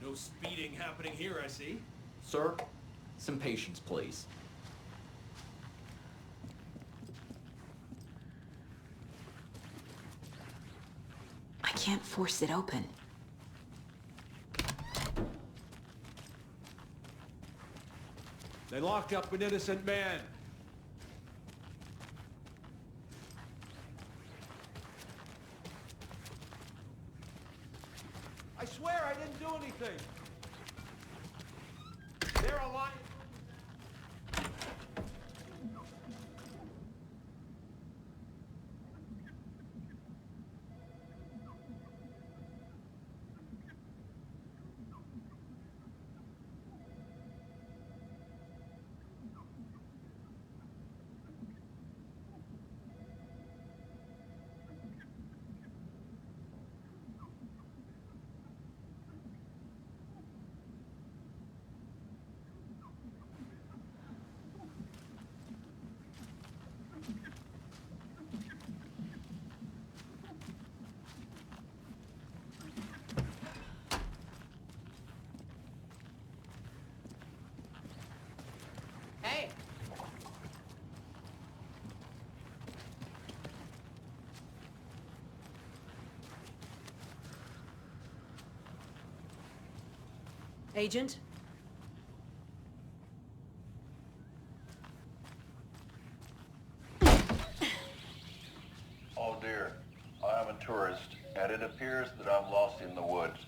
[SPEAKER 16] No speeding happening here, I see. Sir, some patience, please.
[SPEAKER 5] I can't force it open.
[SPEAKER 16] They locked up an innocent man.
[SPEAKER 4] I swear I didn't do anything. They're alive.
[SPEAKER 12] Hey!
[SPEAKER 17] Agent?
[SPEAKER 18] Oh dear, I am a tourist, and it appears that I'm lost in the woods.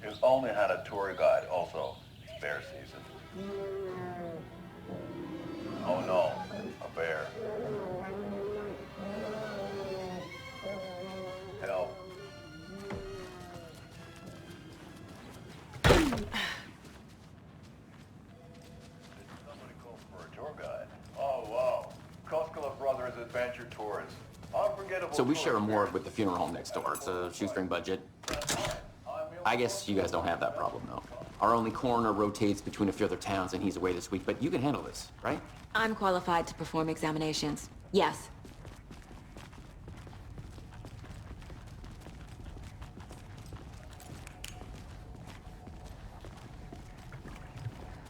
[SPEAKER 18] You've only had a tour guide, also. Bear season. Oh no, a bear. Help. Somebody call for
[SPEAKER 11] So we share a morgue with the funeral home next door. It's a shoestring budget. I guess you guys don't have that problem, though. Our only coroner rotates between a few other towns, and he's away this week, but you can handle this, right?
[SPEAKER 5] I'm qualified to perform examinations. Yes.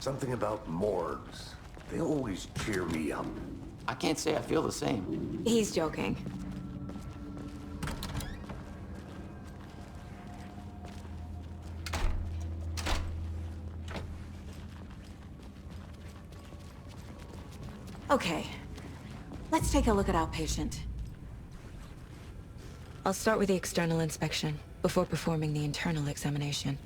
[SPEAKER 3] Something about morgues. They always cheer me up.
[SPEAKER 11] I can't say I feel the same.
[SPEAKER 5] He's joking. Okay, let's take a look at our patient. I'll start with the external inspection before performing the internal examination.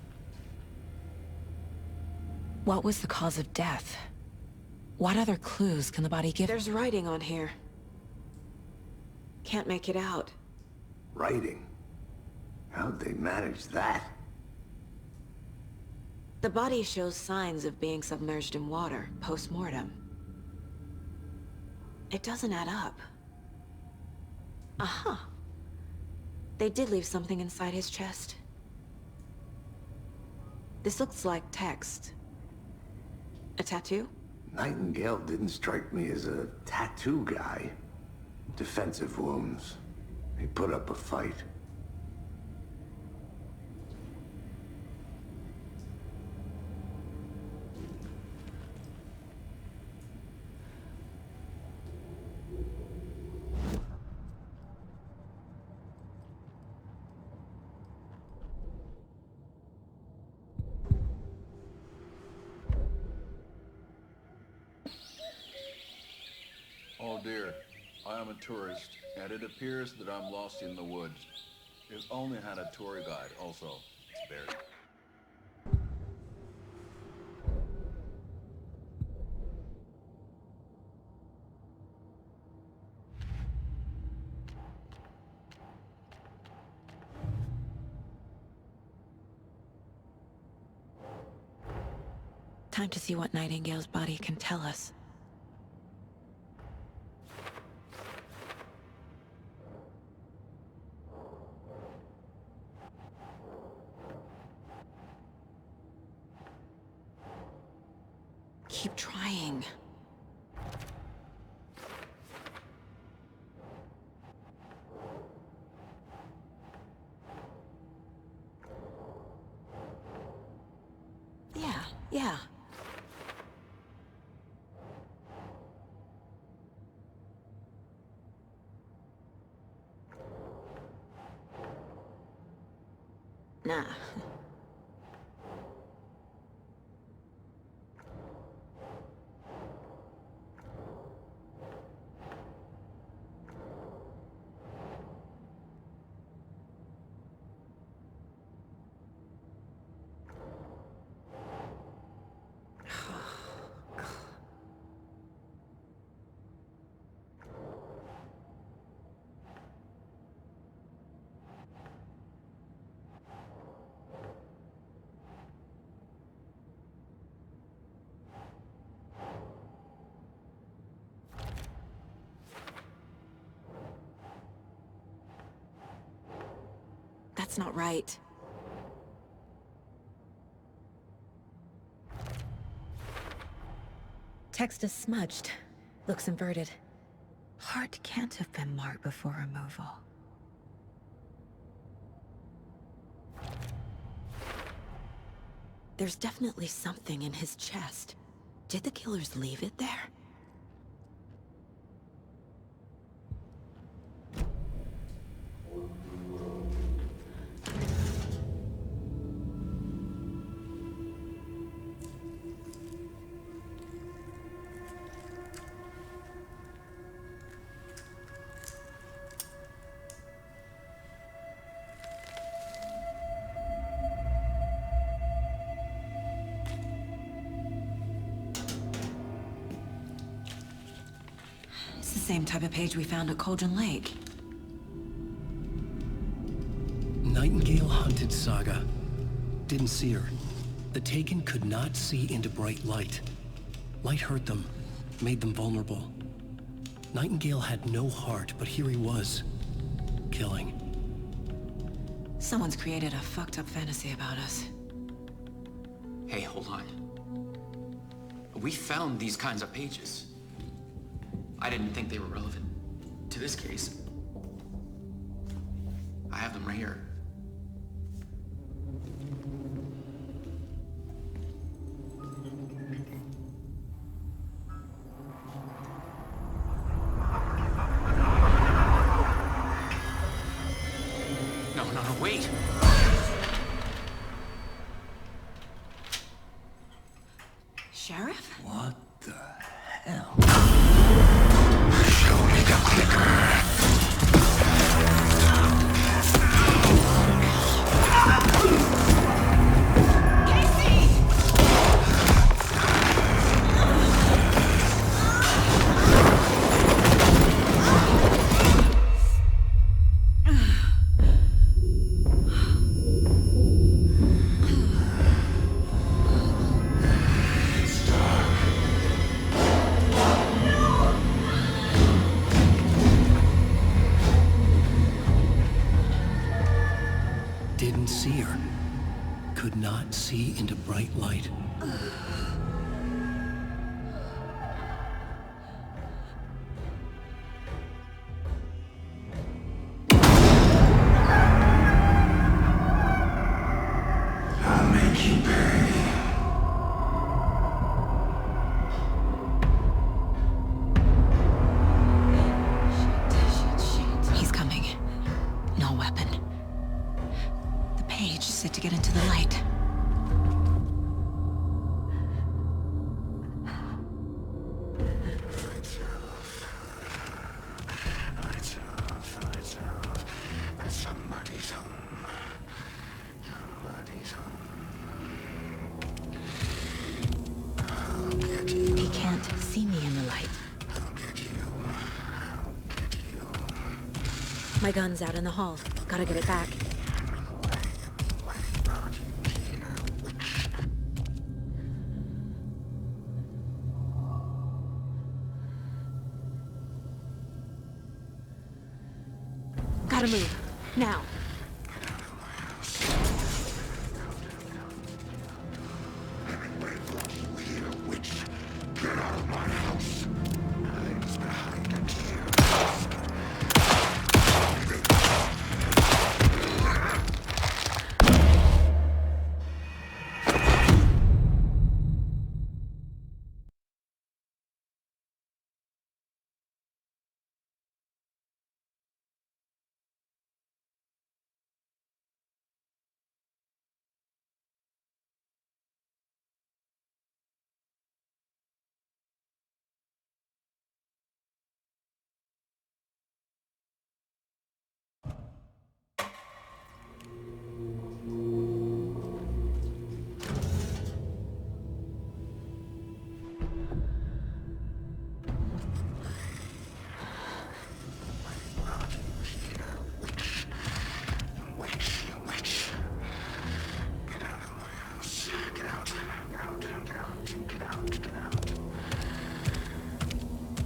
[SPEAKER 5] What was the cause of death? What other clues can the body give?
[SPEAKER 17] There's writing on here. Can't make it out.
[SPEAKER 3] Writing? How'd they manage that?
[SPEAKER 17] The body shows signs of being submerged in water, post-mortem. It doesn't add up. Uh-huh. They did leave something inside his chest. This looks like text. A tattoo?
[SPEAKER 3] Nightingale didn't strike me as a tattoo guy. Defensive wounds. He put up a fight.
[SPEAKER 18] Oh dear, I am a tourist, and it appears that I'm lost in the woods. If only had a tour guide also. It's buried.
[SPEAKER 5] Time to see what Nightingale's body can tell us. Keep trying. Yeah. Nah. That's not right. Text is smudged. Looks inverted. Heart can't have been marked before removal. There's definitely something in his chest. Did the killers leave it there? It's the same type of page we found at Cauldron Lake.
[SPEAKER 1] Nightingale hunted Saga. Didn't see her. The Taken could not see into bright light. Light hurt them, made them vulnerable. Nightingale had no heart, but here he was. killing.
[SPEAKER 17] Someone's created a fucked up fantasy about us.
[SPEAKER 11] Hey, hold on. We found these kinds of pages. I didn't think they were relevant to this case. I have them right here. No, wait!
[SPEAKER 17] Sheriff?
[SPEAKER 8] What the hell? Show me the clicker.
[SPEAKER 1] Didn't see her. Could not see into bright light.
[SPEAKER 8] I'll make you pay.
[SPEAKER 17] He's coming. No weapon. The page set to get into the light.
[SPEAKER 8] Somebody's home. Somebody's home. I'll get you.
[SPEAKER 5] He can't see me in the light.
[SPEAKER 8] I'll get you. I'll get you.
[SPEAKER 5] My gun's out in the hall. Gotta get it back. Gotta move. Now.
[SPEAKER 8] Get out of my house. Hides behind a chair.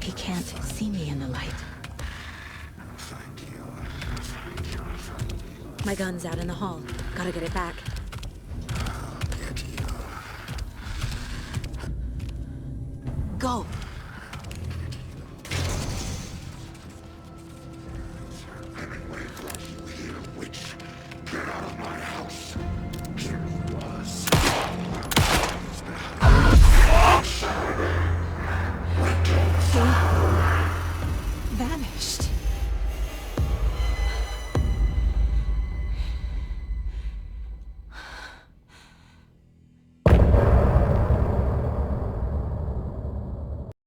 [SPEAKER 5] He can't see me in the light. My gun's out in the hall. Gotta get it back.
[SPEAKER 8] I'll get you.
[SPEAKER 17] Go!